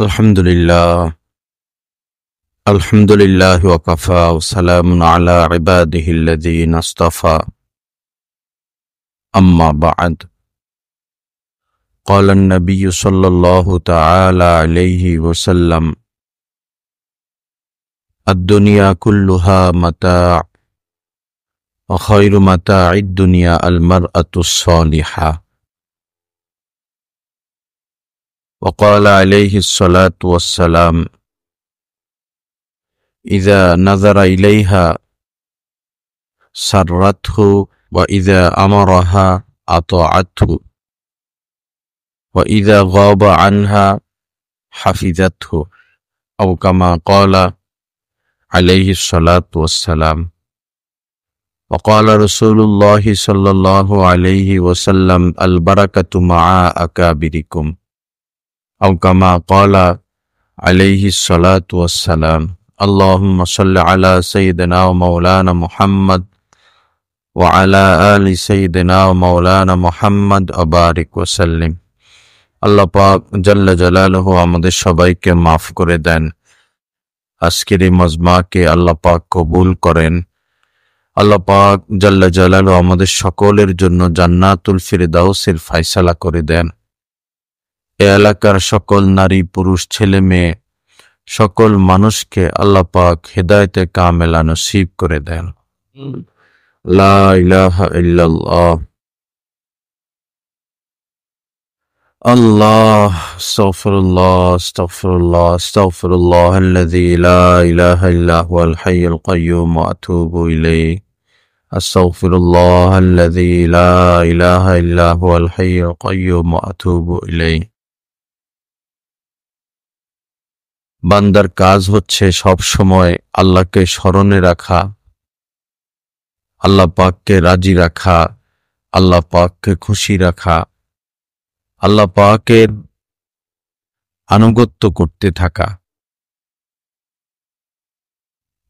আলহামদুলিল্লাহ আলহামদুলিল্লাহ ওয়াকাফা ওয়া সালামুন আলা ইবাদিহিল্লাযীনা ইসতাফা আম্মা বা'দ قال النبي صلى الله تعالى عليه وسلم الدنيا كلها متاع وخير متاع الدنيا المرأة الصالحة وقال عليه الصلاة والسلام إذا نظر إليها سرته وإذا أمرها أطاعته وإذا غاب عنها حفظته أو كما قال عليه الصلاة والسلام وقال رسول الله صلى الله عليه وسلم البركة مع أكابركم أو كما قال عليه الصلاة والسلام اللهم صل على سيدنا ومولانا محمد وعلى آل سيدنا ومولانا محمد وبارك وسلم আল্লাহ পাক জাল্লা জালালুহু আমাদের সবাইকে মাফ করে দেন। আজকের এই মাজমাকে আল্লাহ পাক কবুল করেন। আল্লাহ পাক জাল্লা জালালুহু আমাদের সকলের জন্য জান্নাতুল ফিরদাউসের ফয়সালা করে দেন। এ এলাকার সকল নারী পুরুষ ছেলে মেয়ে সকল মানুষকে আল্লাহ পাক হেদায়েতে কামেলা নসিব করে দেন। লা ইলাহা ইল্লাল্লাহ আল্লাহ আস্তাগফিরুল্লাহ আস্তাগফিরুল্লাহ আস্তাগফিরুল্লাহ আল্লাযী লা ইলাহা ইল্লা হুয়াল হাইয়ুল কাইয়্যুম ওয়া আতুবু ইলাইহি আস্তাগফিরুল্লাহ আল্লাযী লা ইলাহা ইল্লা হুয়াল হাইয়ুল কাইয়্যুম ওয়া আতুবু ইলাইহি। বান্দার কাজ হচ্ছে সব সময় আল্লাহকে স্মরণে রাখা, আল্লাহ পাককে রাজি রাখা, আল্লাহ পাককে খুশি রাখা, আল্লাহ পাকের আনুগত্য করতে থাকা।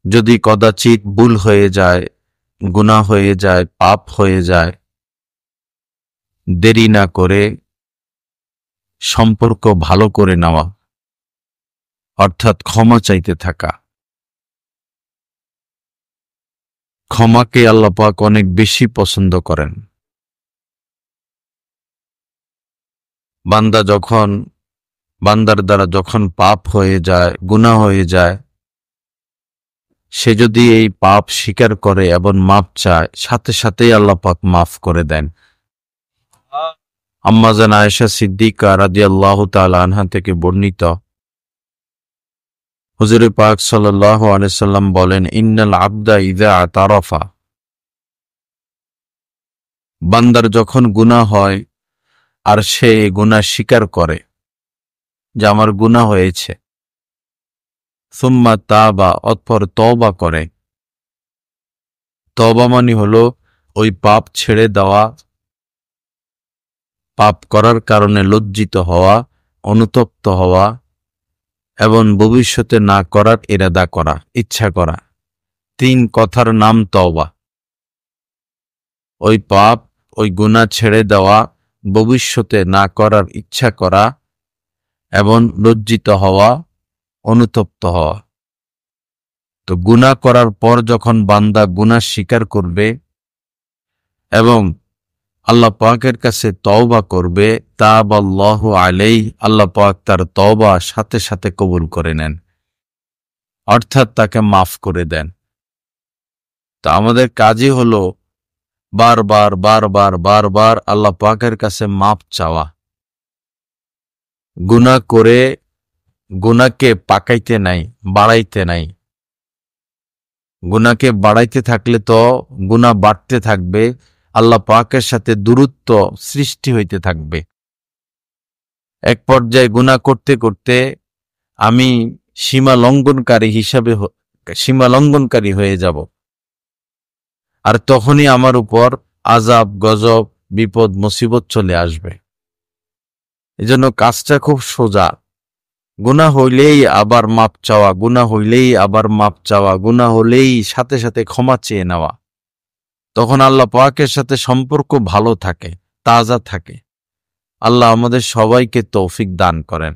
যদি কদাচিৎ ভুল হয়ে যায়, গুনাহ হয়ে যায়, পাপ হয়ে যায়, দেরি না করে সম্পর্ক ভালো করে নেওয়া, অর্থাৎ ক্ষমা চাইতে থাকা। ক্ষমাকে আল্লাহ পাক অনেক বেশি পছন্দ করেন। বান্দার দ্বারা যখন পাপ হয়ে যায়, গুনাহ হয়ে যায়, সে যদি এই পাপ স্বীকার করে এবং মাপ চায়, সাথে সাথেই আল্লাহ পাক মাফ করে দেন। আম্মা জান আয়েশা সিদ্দিকা রাদিয়াল্লাহু তাআলা আনহা থেকে বর্ণিত, হুজুর পাক সাল্লাল্লাহু আলাইহি সাল্লাম বলেন, ইন্নাল আবদা ইযা আতারাফা, বান্দার যখন গুনাহ হয় আর সে গুনাহ স্বীকার করে যে আমার গুনাহ হয়েছে, সুম্মা তাবা, অতঃপর তওবা করে। তওবা মানে হলো ওই পাপ ছেড়ে দেওয়া, পাপ করার কারণে লজ্জিত হওয়া, অনুতপ্ত হওয়া এবং ভবিষ্যতে না করার ইরাদা করা, ইচ্ছা করা। 3 কথার নাম তওবা। ওই পাপ, ওই গুনাহ ছেড়ে দেওয়া, ভবিষ্যতে না করার ইচ্ছা করা এবং লজ্জিত হওয়া, অনুতপ্ত হওয়া। তো গুনাহ করার পর যখন বান্দা গুনাহ স্বীকার করবে এবং আল্লাহ পাকের কাছে তওবা করবে, তাবাল্লাহু আলাইহি, আল্লাহ পাক তার তওবা সাথে সাথে কবুল করে নেন, অর্থাৎ তাকে মাফ করে দেন। তো আমাদের কাজই হলো বারবার বারবার বারবার আল্লাহ পাকের কাছে মাপ চাওয়া। গুনাহ করে গুনাহকে পাকাইতে নাই, বাড়াইতে নাই। গুনাহকে বাড়াইতে থাকলে তো গুনাহ বাড়তে থাকবে, আল্লাহ পাকের সাথে দূরত্ব সৃষ্টি হইতে থাকবে। এক পর্যায়ে গুনাহ করতে করতে আমি সীমা লঙ্ঘনকারী হয়ে যাব, আর তখনই আমার উপর আযাব, গজব, বিপদ, মুসিবত চলে আসবে। এজন্য কাজটা খুব সোজা। গুনাহ হইলেই আবার মাপ চাওয়া, গুনাহ হইলেই আবার মাপ চাওয়া, গুনাহ হলেই সাথে সাথে ক্ষমা চেয়ে নেওয়া। তখন আল্লাহ পাকের সাথে সম্পর্ক ভালো থাকে, তাজা থাকে। আল্লাহ আমাদের সবাইকে তৌফিক দান করেন।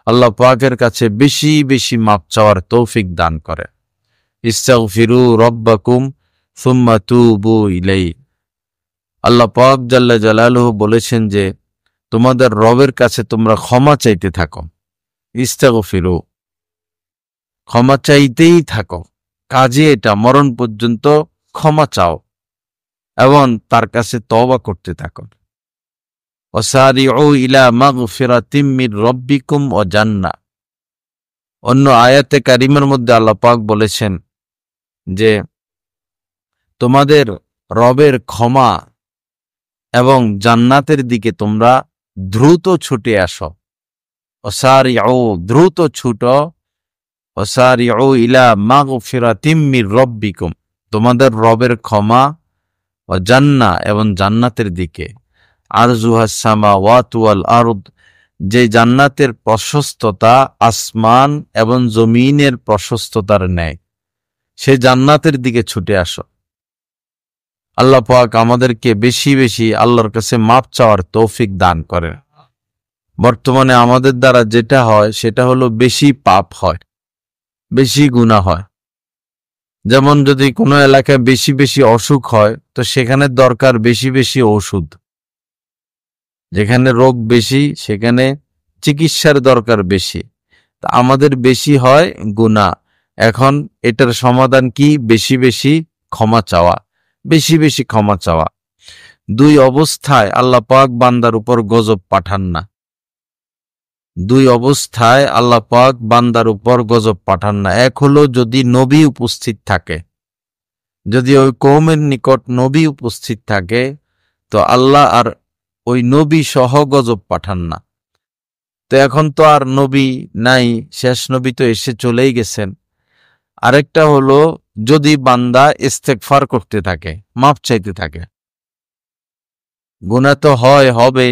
আল্লাহ পাকের কাছে বেশি বেশি মাপ চাওয়ার তৌফিক দান করে। ইস্তাগফিরু রব্বাকুম সুম্মা তুবু ইলাইহি। আল্লাহ পাক জাল্লা জালালুহু বলেছেন যে তোমাদের রবের কাছে তোমরা ক্ষমা চাইতে থাকো। ইস্তাগফিরু, ক্ষমা চাইতেই থাকো, কাজে এটা মরণ পর্যন্ত ক্ষমা চাও এবং তার কাছে তওবা করতে থাকো। ওয়াসারিউ ইলা মাগফিরাতিম মির রাব্বিকুম ওয়া জান্নাহ। অন্য আয়াতে কারিমার মধ্যে আল্লাহ পাক বলেছেন যে তোমাদের রবের ক্ষমা এবং জান্নাতের দিকে তোমরা দ্রুত ছুটে আসো। ওয়াসারিউ, দ্রুত ছুটো। ওয়াসারিউ ইলা মাগফিরাতিম মির রাব্বিকুম, তোমাদের রবের ক্ষমা ও জান্নাহ এবং জান্নাতের দিকে। আরজুহাস সামাওয়াতু ওয়াল আরদ, যে জান্নাতের প্রশস্ততা আসমান এবং জমিনের প্রশস্ততার ন্যায়, সে জান্নাতের দিকে ছুটে আসো। আল্লাহ পাক আমাদেরকে বেশি বেশি আল্লাহর কাছে মাপ চাওয়ার তৌফিক দান করেন। বর্তমানে আমাদের দ্বারা যেটা হয় সেটা হলো বেশি পাপ হয়, বেশি গুনাহ হয়। যেমন যদি কোনো এলাকায় বেশি বেশি অসুখ হয় তো সেখানে দরকার বেশি বেশি ওষুধ। যেখানে রোগ বেশি সেখানে চিকিৎসার দরকার বেশি। তা আমাদের বেশি হয় গুনাহ। এখন এটার সমাধান কি? বেশি বেশি ক্ষমা চাওয়া, বেশি বেশি ক্ষমা চাওয়া। দুই অবস্থায় আল্লাহ পাক বান্দার উপর গজব পাঠান না। দুই অবস্থায় আল্লাহ পাক বান্দার উপর গজব পাঠান না। এক হলো যদি নবী উপস্থিত থাকে, যদি ওই কওমের নিকট নবী উপস্থিত থাকে তো আল্লাহ আর ওই নবী সহ গজব পাঠান না। তো এখন তো আর নবী নাই, শেষ নবী তো এসে চলেই গেছেন। আরেকটা হলো যদি বান্দা ইস্তেগফার করতে থাকে, মাপ চাইতে থাকে। গুনাহ তো হবে,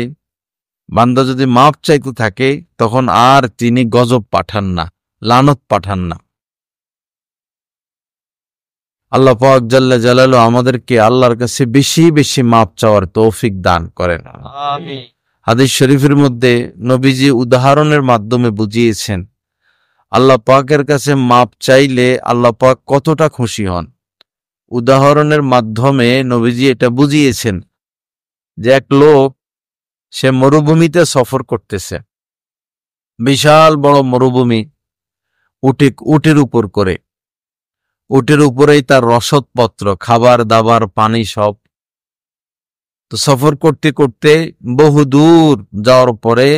বান্দা যদি মাপ চাইতে থাকে তখন আর তিনি গজব পাঠান না, লানত পাঠান না। আল্লাহ পাক জাল্লা জালালুহু আমাদেরকে আল্লাহর কাছে বেশি বেশি মাপ চাওয়ার তৌফিক দান করেন। আমিন। হাদিস শরীফের মধ্যে নবীজি উদাহরণের মাধ্যমে বুঝিয়েছেন আল্লাহ পাকের কাছে মাপ চাইলে আল্লাহ পাক কতটা খুশি হন। উদাহরণের মাধ্যমে নবীজি এটা বুঝিয়েছেন যে এক লোক, সে মরুভূমিতে সফর করতেছে, বিশাল বড় মরুভূমি, উটের উপর করে, উটের উপরেই তার রসদপত্র, খাবার দাবার পানি সব। তো সফর করতে করতে বহু দূর যাওয়ার পরে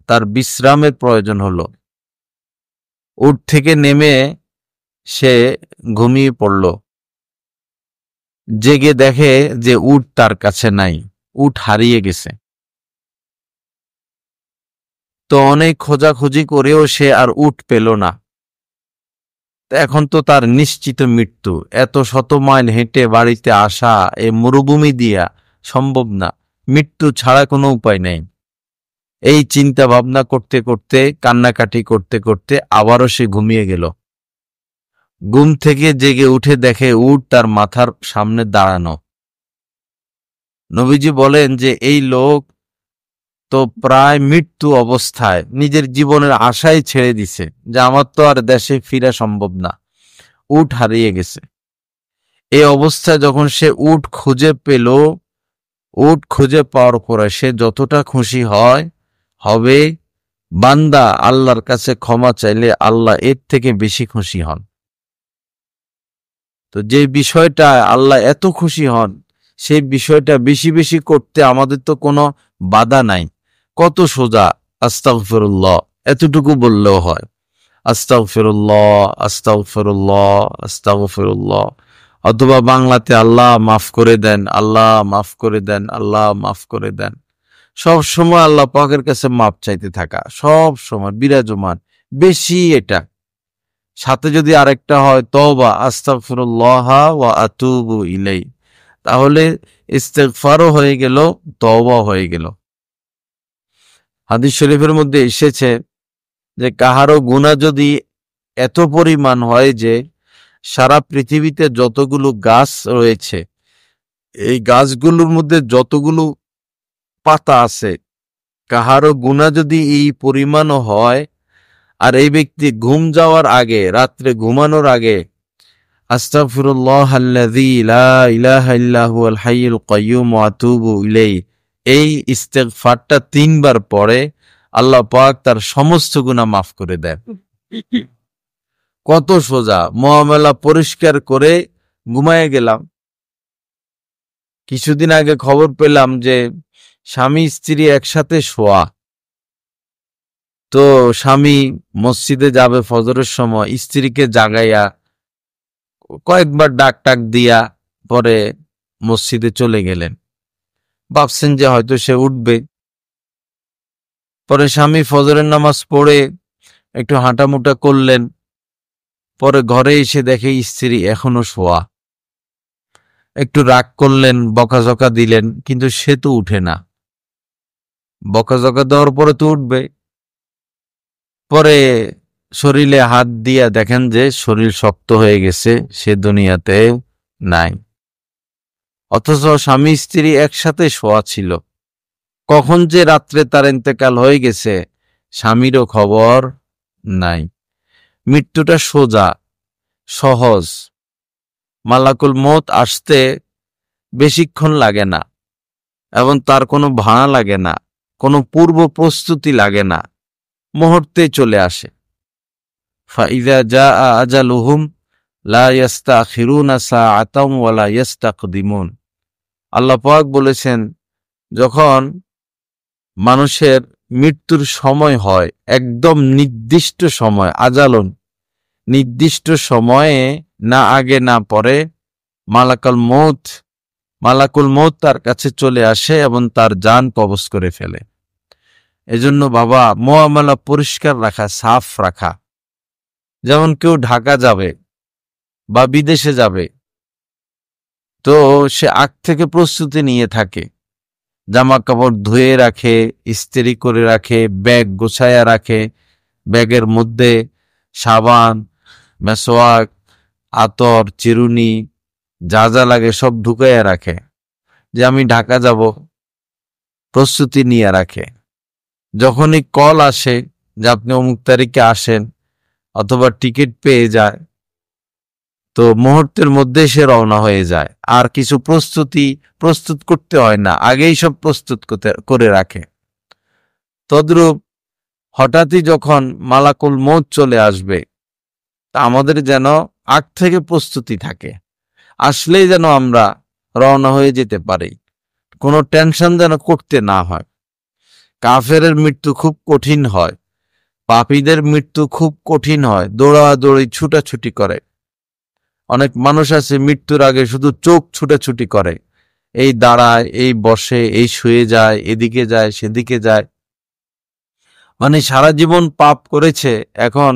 তার বিশ্রামের প্রয়োজন হলো। উট থেকে নেমে সে ঘুমিয়ে পড়ল। জেগে দেখে যে উট তার কাছে নাই, উট হারিয়ে গেছে। তো অনেক খোঁজাখুঁজি করেও সে আর উট পেল না। এখন তো তার নিশ্চিত মৃত্যু। এত শত মাইল হেঁটে বাড়িতে আসা এ মরুভূমি দিয়া সম্ভব না, মৃত্যু ছাড়া কোনো উপায় নেই। এই চিন্তা ভাবনা করতে করতে, কান্নাকাটি করতে করতে আবারও সে ঘুমিয়ে গেল। ঘুম থেকে জেগে উঠে দেখে উট তার মাথার সামনে দাঁড়ানো। নবীজি বলেন যে এই লোক তো প্রায় মৃত্যু অবস্থায় নিজের জীবনের আশাই ছেড়ে দিছে যে আমার তো আর দেশে ফিরা সম্ভব না, উট হারিয়ে গেছে। এই অবস্থায় যখন সে উট খুঁজে পেল, উট খুঁজে পাওয়ার পরে সে যতটা খুশি হবে, বান্দা আল্লাহর কাছে ক্ষমা চাইলে আল্লাহ এর থেকে বেশি খুশি হন। তো যে বিষয়টা আল্লাহ এত খুশি হন সেই বিষয়টা বেশি বেশি করতে আমাদের তো কোনো বাধা নাই। কত সোজা, আস্তাগফিরুল্লাহ এতটুকু বললেও হয়। আস্তাগফিরুল্লাহ, আস্তাগফিরুল্লাহ, আস্তাগফিরুল্লাহ। অথবা বাংলাতে আল্লাহ মাফ করে দেন, আল্লাহ মাফ করে দেন, আল্লাহ মাফ করে দেন। সব সময় আল্লাহ পাকের কাছে মাপ চাইতে থাকা, সব সময় বিরাজমান, বেশি এটা। সাথে যদি আরেকটা হয় তওবা, আস্তাগফিরুল্লাহ ওয়া আতুবু ইলাই, তাহলে ইস্তেগফারও হয়ে গেল, তওবা হয়ে গেল। হাদিস শরীফের মধ্যে এসেছে যে কাহারও গুনাহ যদি এত পরিমাণ হয় যে সারা পৃথিবীতে যতগুলো গাছ রয়েছে এই গাছগুলোর মধ্যে যতগুলো পাতা আছে, কাহারও গুনাহ যদি এই পরিমাণও হয় আর এই ব্যক্তি ঘুম যাওয়ার আগে, রাত্রে ঘুমানোর আগে আস্তাগফিরুল্লাহাল্লাযী লা ইলাহা ইল্লা হুয়াল হাইয়ুল কাইয়্যুম ওয়া আতুবু ইলাইহি, এই ইস্তেগফারটা 3 বার পড়ে আল্লাহ পাক তার সমস্ত গুনাহ মাফ করে দেন। কত সোজা, মুআমালা পরিষ্কার করে ঘুমায়ে গেলাম। কিছুদিন আগে খবর পেলাম যে স্বামী স্ত্রী একসাথে শোয়া। তো স্বামী মসজিদে যাবে ফজরের সময়, স্ত্রীকে জাগাইয়া কয়েকবার ডাক দিয়া পরে মসজিদে চলে গেলেন। ভাবছেন যে হয়তো সে উঠবে। পরে স্বামী ফজরের নামাজ পড়ে একটু হাঁটামুটা করলেন, পরে ঘরে এসে দেখে স্ত্রী এখনো শোয়া। একটু রাগ করলেন, বকাঝকা দিলেন, কিন্তু সে তো উঠে না। বকাঝকা দেওয়ার পরে তো উঠবে। পরে শরীরে হাত দিয়া দেখেন যে শরীর শক্ত হয়ে গেছে, সে দুনিয়াতে নাই। অথচ স্বামী স্ত্রী একসাথে শোয়া ছিল। কখন যে রাত্রে তার ইন্তেকাল হয়ে গেছে স্বামীরও খবর নাই। মৃত্যুটা সোজা, সহজ। মালাকুল মউত আসতে বেশিক্ষণ লাগে না এবং তার কোনো ভাড়া লাগে না, কোনো পূর্ব প্রস্তুতি লাগে না, মুহূর্তে চলে আসে। ফাইযা জাআ আজালুহুম লা ইস্তাখিরুনা সাআতাম ওয়া লা ইস্তাকদিমুন। আল্লাহ পাক বলেছেন, যখন মানুষের মৃত্যুর সময় হয়, একদম নির্দিষ্ট সময়, আজালন, নির্দিষ্ট সময়ে, না আগে না পরে, মালাকুল মউত তার কাছে চলে আসে এবং তার জান কবজ করে ফেলে। এজন্য বাবা, মুআমালা পরিষ্কার রাখা, সাফ রাখা। যেমন কেউ ঢাকা যাবে বা বিদেশে যাবে, তো সে আগ থেকে প্রস্তুতি নিয়ে থাকে, জামা কাপড় ধুয়ে রাখে, ইস্ত্রি করে রাখে, ব্যাগ গোছায়া রাখে, ব্যাগের মধ্যে সাবান, মেসওয়াক, আতর, চিরুনি, যা যা লাগে সব ঢুকাইয়া রাখে, যে আমি ঢাকা যাব, প্রস্তুতি নিয়ে রাখে। যখনই কল আসে যে আপনি অমুক তারিখে আসেন, অথবা টিকিট পেয়ে যায়, তো মুহূর্তের মধ্যে সে রওনা হয়ে যায়। আর কিছু প্রস্তুত করতে হয় না, আগেই সব প্রস্তুত করে রাখে। তদ্রূপ হঠাৎই যখন মালাকুল মউত চলে আসবে, তা আমাদের যেন আগ থেকে প্রস্তুতি থাকে, আসলেই যেন আমরা রওনা হয়ে যেতে পারি, কোনো টেনশন যেন করতে না হয়। কাফেরের মৃত্যু খুব কঠিন হয়, পাপীদের মৃত্যু খুব কঠিন হয়, দৌড়াদৌড়ি ছুটাছুটি করে। অনেক মানুষ আছে মৃত্যুর আগে শুধু চোখ ছুটাছুটি করে, এই দাঁড়ায়, এই বসে, এই শুয়ে যায়, এদিকে যায়, সেদিকে যায়। মানে সারা জীবন পাপ করেছে, এখন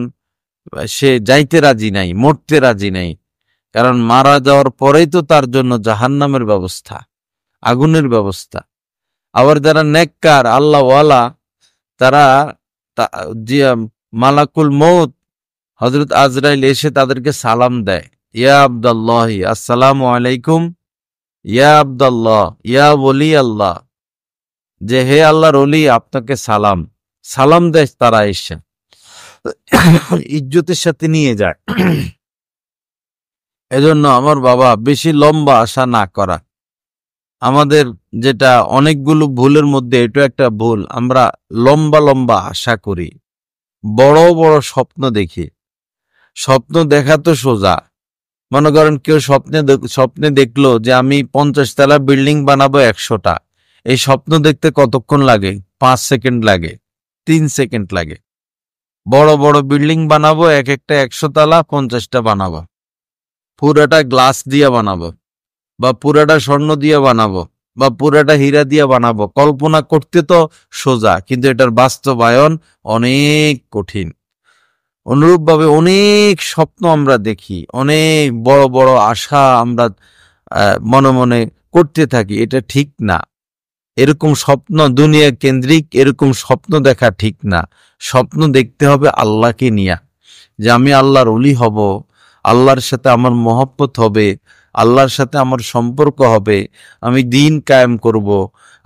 সে যাইতে রাজি নাই, মরতে রাজি নাই। কারণ মারা যাওয়ার পরেই তো তার জন্য জাহান্নামের ব্যবস্থা, আগুনের ব্যবস্থা। আবার যারা নেককার আল্লাহওয়ালা, তারা মালাকুল মউত হযরত আজরাইল এসে তাদেরকে সালাম দেয়, ইয়া আব্দাল্লাহি, আসসালামু আলাইকুম, ইয়া আব্দাল্লাহ, ইয়া ওলি আল্লাহ, যে হে আল্লাহর ওলি, আপনাকে সালাম। সালাম দেয় তারা, এসে ইজ্জতের সাথে নিয়ে যায়। এজন্য আমার বাবা, বেশি লম্বা আশা না করা। আমাদের যেটা অনেকগুলো ভুলের মধ্যে এটা একটা ভুল, আমরা লম্বা লম্বা আশা করি, বড় বড় স্বপ্ন দেখি। স্বপ্ন দেখা তো সোজা। মনে করেন কেউ স্বপ্নে দেখলো যে আমি 50 তলা বিল্ডিং বানাবো 100টা। এই স্বপ্ন দেখতে কতক্ষণ লাগে? 5 সেকেন্ড লাগে, 3 সেকেন্ড লাগে। বড় বড় বিল্ডিং বানাবো, এক একটা 100 তলা, 50টা বানাবো, পুরাটা গ্লাস দিয়ে বানাবো, বা পুরাটা স্বর্ণ দিয়ে বানাবো, বা পুরাটা হীরা দিয়ে বানাবো। কল্পনা করতে তো সোজা, কিন্তু এটার বাস্তবায়ন অনেক কঠিন। অনুরূপভাবে অনেক স্বপ্ন আমরা দেখি, অনেক বড় বড় আশা আমরা মনে মনে করতে থাকি, এটা ঠিক না। এরকম স্বপ্ন, দুনিয়া কেন্দ্রিক এরকম স্বপ্ন দেখা ঠিক না। স্বপ্ন দেখতে হবে আল্লাহকে নিয়ে, যে আমি আল্লাহর ওলি হব, আল্লাহর সাথে আমার মহব্বত হবে, আল্লাহর সাথে আমার সম্পর্ক হবে, আমি দ্বীন কায়েম করব,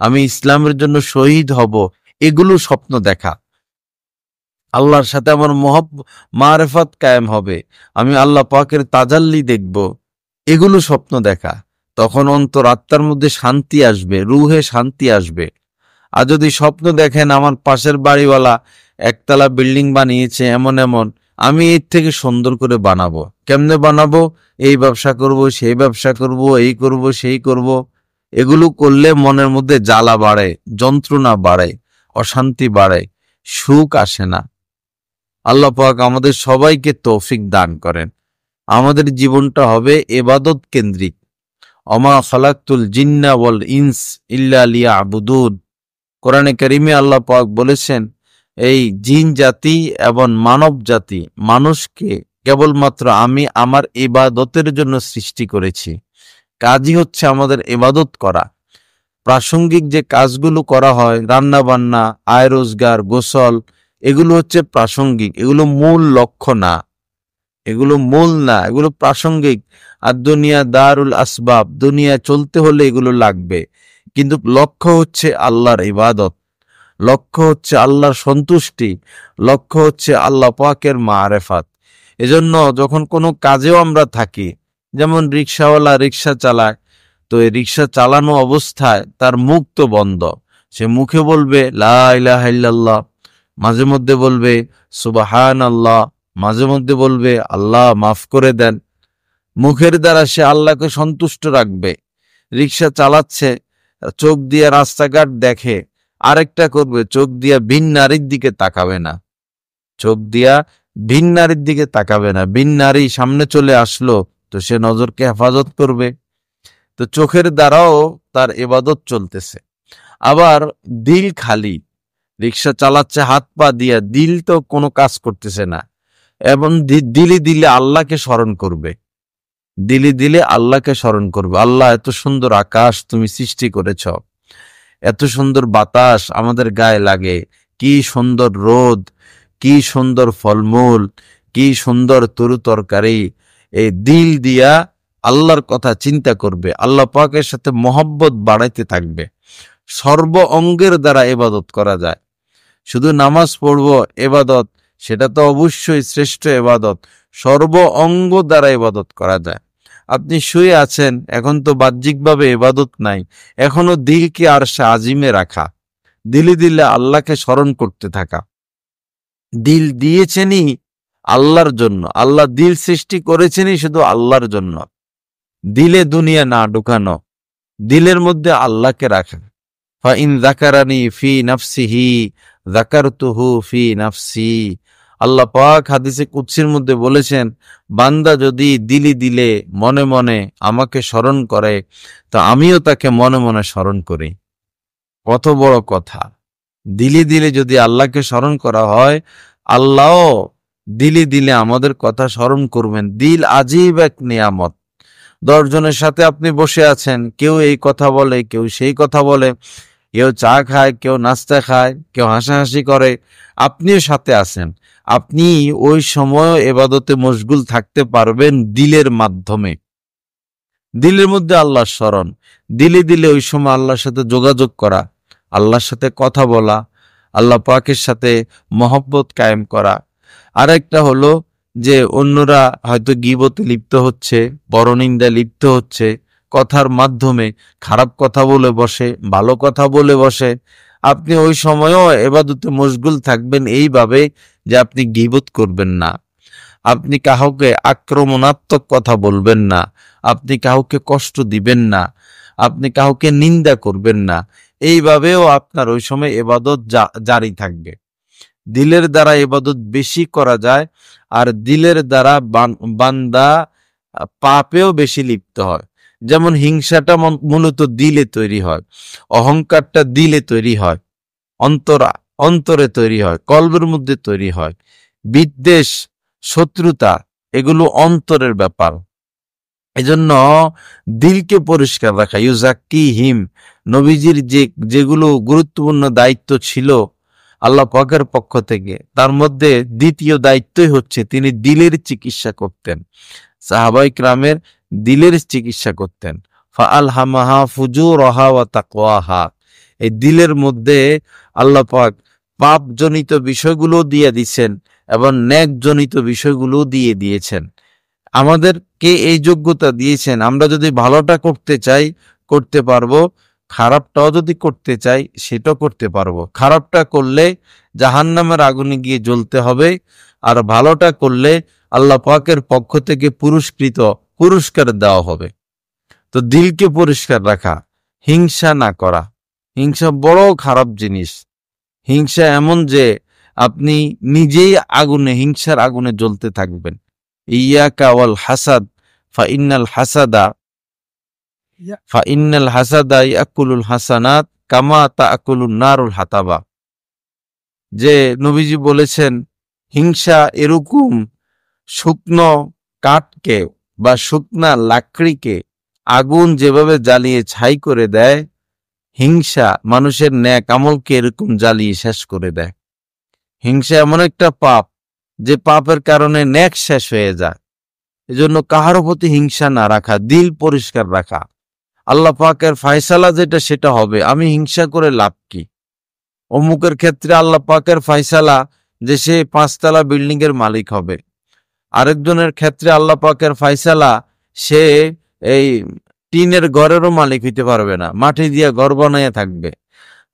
আমি ইসলামের জন্য শহীদ হব। এগুলো স্বপ্ন দেখা। আল্লাহর সাথে আমার মারেফত কায়েম হবে, আমি আল্লাহ পাকের তাজাল্লি দেখব, এগুলো স্বপ্ন দেখা। তখন অন্তর আত্মার মধ্যে শান্তি আসবে, রুহে শান্তি আসবে। আর যদি স্বপ্ন দেখেন আমার পাশের বাড়িওয়ালা একতলা বিল্ডিং বানিয়েছে এমন এমন, আমি এর থেকে সুন্দর করে বানাবো, কেমনে বানাবো, এই ব্যবসা করব, সেই ব্যবসা করব, এই করব, সেই করব, এগুলো করলে মনের মধ্যে জ্বালা বাড়ে, যন্ত্রণা বাড়ে, অশান্তি বাড়ে, সুখ আসে না। আল্লাহ পাক আমাদের সবাইকে তৌফিক দান করেন। আমাদের জীবনটা হবে ইবাদত কেন্দ্রিক। অমা খালাকতুল জিন্না ওয়াল ইনস ইল্লা লিয়াবুদুন। কোরআনে কারিমে আল্লাহ পাক বলেছেন, এই জিন জাতি এবং মানব জাতি, মানুষকে কেবলমাত্র আমি আমার ইবাদতের জন্য সৃষ্টি করেছি। কাজই হচ্ছে আমাদের ইবাদত করা। প্রাসঙ্গিক যে কাজগুলো করা হয়, রান্না বান্না, আয় রোজগার, গোসল, এগুলো হচ্ছে প্রাসঙ্গিক, এগুলো মূল লক্ষ্য না, এগুলো মূল না, এগুলো প্রাসঙ্গিক। আর দুনিয়া দারুল আসবাব, দুনিয়া চলতে হলে এগুলো লাগবে, কিন্তু লক্ষ্য হচ্ছে আল্লাহর ইবাদত, লক্ষ্য হচ্ছে আল্লাহর সন্তুষ্টি, লক্ষ্য হচ্ছে আল্লাহ পাকের মারেফাত। এজন্য যখন কোনো কাজেও আমরা থাকি, যেমন রিক্সাওয়ালা রিক্সা চালায়, তো এই রিক্সা চালানো অবস্থায় তার মুখ তো বন্ধ, সে মুখে বলবে লা ইলাহা ইল্লাল্লাহ, মাঝে মধ্যে বলবে সুবহানাল্লাহ, মাঝে মধ্যে বলবে আল্লাহ মাফ করে দেন। মুখের দ্বারা সে আল্লাহকে সন্তুষ্ট রাখবে। রিক্সা চালাচ্ছে, চোখ দিয়ে রাস্তাঘাট দেখে, আরেকটা করবে, চোখ দিয়া ভিন নারীর দিকে তাকাবে না, চোখ দিয়া ভিন নারীর দিকে তাকাবে না। ভিন নারী সামনে চলে আসলো তো সে নজরকে হেফাজত করবে। তো চোখের দ্বারাও তার ইবাদত চলতেছে। আবার দিল খালি, রিক্সা চালাচ্ছে হাত পা দিয়া, দিল তো কোনো কাজ করতেছে না, এবং দিলে দিলে আল্লাহকে স্মরণ করবে, দিলে দিলে আল্লাহকে স্মরণ করবে। আল্লাহ এত সুন্দর আকাশ তুমি সৃষ্টি করেছ, এত সুন্দর বাতাস আমাদের গায়ে লাগে, কি সুন্দর রোদ, কি সুন্দর ফলমূল, কি সুন্দর তরু তরকারি। এই দিল দিয়া আল্লাহর কথা চিন্তা করবে, আল্লাহ পাকের সাথে মহব্বত বাড়াইতে থাকবে। সর্ব অঙ্গের দ্বারা ইবাদত করা যায়। শুধু নামাজ পড়ব ইবাদত, সেটা তো অবশ্যই শ্রেষ্ঠ ইবাদত, সর্ব অঙ্গ দ্বারা ইবাদত করা যায়। আপনি শুয়ে আছেন, এখন তো বাহ্যিকভাবে ইবাদত নাই, এখনো দিলকে আরশে আজিমে রাখা, দিলে দিলে আল্লাহকে স্মরণ করতে থাকা। দিল দিয়েছেনই আল্লাহর জন্য, আল্লাহ দিল সৃষ্টি করেছেনই শুধু আল্লাহর জন্য। দিলে দুনিয়া না ঢুকানো, দিলের মধ্যে আল্লাহকে রাখা। ফাইন যাকারানি ফি নাফসিহি যাকারতুহু ফি নাফসি। আল্লাহ পাক হাদিসে কুদসির মধ্যে বলেছেন, বান্দা যদি দিলে দিলে মনে মনে আমাকে স্মরণ করে, তো আমিও তাকে মনে মনে স্মরণ করি। কত বড় কথা! দিলে দিলে যদি আল্লাহকে স্মরণ করা হয়, আল্লাহ দিলে দিলে আমাদের কথা স্মরণ করবেন। দিল আজীব এক নিয়ামত। 10 জনের সাথে আপনি বসে আছেন, কেউ এই কথা বলে, কেউ সেই কথা বলে, কেউ চা খায়, কেউ নাস্তা খায়, কেউ হাসাহাসি করে, আপনিও সাথে আছেন। আপনি ওই সময় ইবাদতে মশগুল থাকতে পারবেন দিলের মাধ্যমে, দিলের মধ্যে আল্লাহর স্মরণ, দিলে দিলে ওই সময় আল্লাহর সাথে যোগাযোগ করা, আল্লাহর সাথে কথা বলা, আল্লাহ পাকের সাথে মহব্বত কায়েম করা। আর একটা হলো যে অন্যরা হয়তো গীবতে লিপ্ত হচ্ছে, পরনিন্দা লিপ্ত হচ্ছে, কথার মাধ্যমে খারাপ কথা বলে বসে, ভালো কথা বলে বসে, আপনি ওই সময়ও ইবাদতে মশগুল থাকবেন এইভাবে যে আপনি গীবত করবেন না, আপনি কাউকে আক্রমণাত্মক কথা বলবেন না, আপনি কাউকে কষ্ট দিবেন না, আপনি কাউকে নিন্দা করবেন না। এইভাবেও আপনার ওই সময় ইবাদত জারি থাকবে। দিলের দ্বারা ইবাদত বেশি করা যায়, আর দিলের দ্বারা বান্দা পাপেও বেশি লিপ্ত হয়। যেমন হিংসাটা মূলত দিলে তৈরি হয়, অহংকারটা দিলে তৈরি হয়, অন্তরে তৈরি হয়, কলবের মধ্যে তৈরি হয়। বিদ্বেষ, শত্রুতা, এগুলো অন্তরের ব্যাপার। এজন্য দিলকে পরিষ্কার রাখা, ইউজাক্কিহিম, নবীজির যেগুলো গুরুত্বপূর্ণ দায়িত্ব ছিল আল্লাহ পাকের পক্ষ থেকে, তার মধ্যে দ্বিতীয় দায়িত্বই হচ্ছে তিনি দিলের চিকিৎসা করতেন। সাহাবায়ে কিরামের দিলের চিকিৎসা করতেন। ফাআলহামাহা ফুজুরাহা ওয়া তাকওয়াহা। এই দিলের মধ্যে আল্লাহ পাক পাপজনিত বিষয়গুলো দিয়ে দিচ্ছেন এবং ন্যাকজনিত বিষয়গুলো দিয়ে দিয়েছেন। আমাদেরকে এই যোগ্যতা দিয়েছেন, আমরা যদি ভালোটা করতে চাই করতে পারবো, খারাপটাও যদি করতে চাই সেটাও করতে পারবো। খারাপটা করলে জাহান্নামের আগুনে গিয়ে জ্বলতে হবে, আর ভালোটা করলে আল্লাহ পাকের পক্ষ থেকে পুরস্কার দেওয়া হবে। তো দিলকে পরিষ্কার রাখা, হিংসা না করা। হিংসা বড় খারাপ জিনিস। হিংসা এমন যে আপনি নিজেই হিংসার আগুনে জ্বলতে থাকবেন। ইয়াকা ওয়াল হাসাদ ফাইন্নাল হাসাদা ইয়াকুলুল হাসানাত কামা তাকুলুন নারুল হাতাবা। যে নবীজি বলেছেন, হিংসা এরকম শুকনো কাঠকে বা শুকনা লাকড়িকে আগুন যেভাবে জ্বালিয়ে ছাই করে দেয়, হিংসা মানুষের ন্যাক আমলকে এরকম জ্বালিয়ে শেষ করে দেয়। হিংসা এমন একটা পাপ যে পাপের কারণে ন্যাক শেষ হয়ে যায়। এজন্য কাহার প্রতি হিংসা না রাখা, দিল পরিষ্কার রাখা। আল্লাহ পাকের ফয়সালা যেটা সেটা হবে, আমি হিংসা করে লাভ কি? অমুকের ক্ষেত্রে আল্লাহ পাকের ফয়সালা যে সে 5 তলা বিল্ডিং এর মালিক হবে। আরেকজনের ক্ষেত্রে আল্লাহ পাকের ফয়সালা সে এই টিনের ঘরেরও মালিক হইতে পারবে না, মাটি দিয়ে ঘর বানাইয়া থাকবে।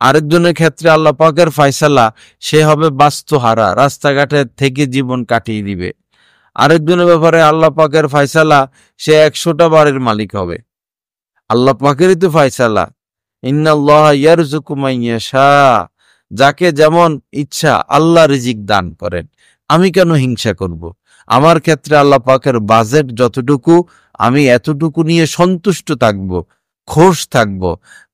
আরেকজনের ক্ষেত্রে আল্লাহ পাকের ফয়সালা সে হবে বাস্তুহারা, রাস্তাঘাটে থেকে জীবন কাটিয়ে দিবে। আরেকজনের ব্যাপারে আল্লাহ পাকের ফয়সালা সে 100টা বাড়ির মালিক হবে। আল্লাহ পাকেরই তো ফয়সালা। ইন্নাল্লাহ ইয়ারযুকু মান ইয়াশা, যাকে যেমন ইচ্ছা আল্লাহ রিজিক দান করেন। আমি কেন হিংসা করব? আমার ক্ষেত্রে আল্লাহ পাকের বাজেট যতটুকু, আমি এতটুকু নিয়ে সন্তুষ্ট থাকব, খুশ থাকব।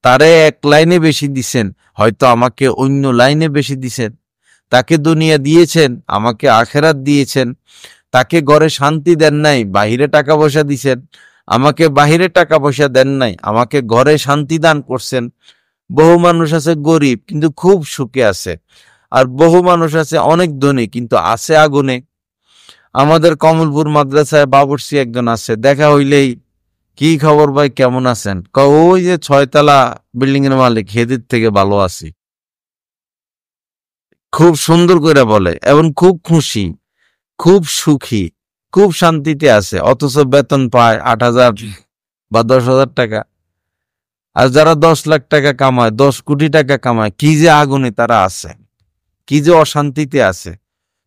তারে 1 লাইনে বেশি দিছেন, হয়তো আমাকে অন্য লাইনে বেশি দিছেন। তাকে দুনিয়া দিয়েছেন, আমাকে আখেরাত দিয়েছেন। তাকে ঘরে শান্তি দেন নাই, বাহিরে টাকা পয়সা দিছেন। আমাকে বাহিরে টাকা পয়সা দেন নাই, আমাকে ঘরে শান্তি দান করছেন। বহু মানুষ আছে গরিব কিন্তু খুব সুখে আছে, আর বহু মানুষ আছে অনেক ধনী কিন্তু আছে আগুনে। আমাদের কমলপুর মাদ্রাসায় বাবুর্চি একজন আছে, দেখা হইলেই কি খবর ভাই, কেমন আছেন? ওই যে 6 তলা বিল্ডিং এর মালিক, হেদির থেকে ভালো আছি। খুব সুন্দর করে বলে এবং খুব খুশি, খুব সুখী, খুব শান্তিতে আছে, অথচ বেতন পায় 8,000 বা 10,000 টাকা। আর যারা 10 লাখ টাকা কামায়, 10 কোটি টাকা কামায়, কি যে আগুনে তারা আছে, কি যে অশান্তিতে আছে।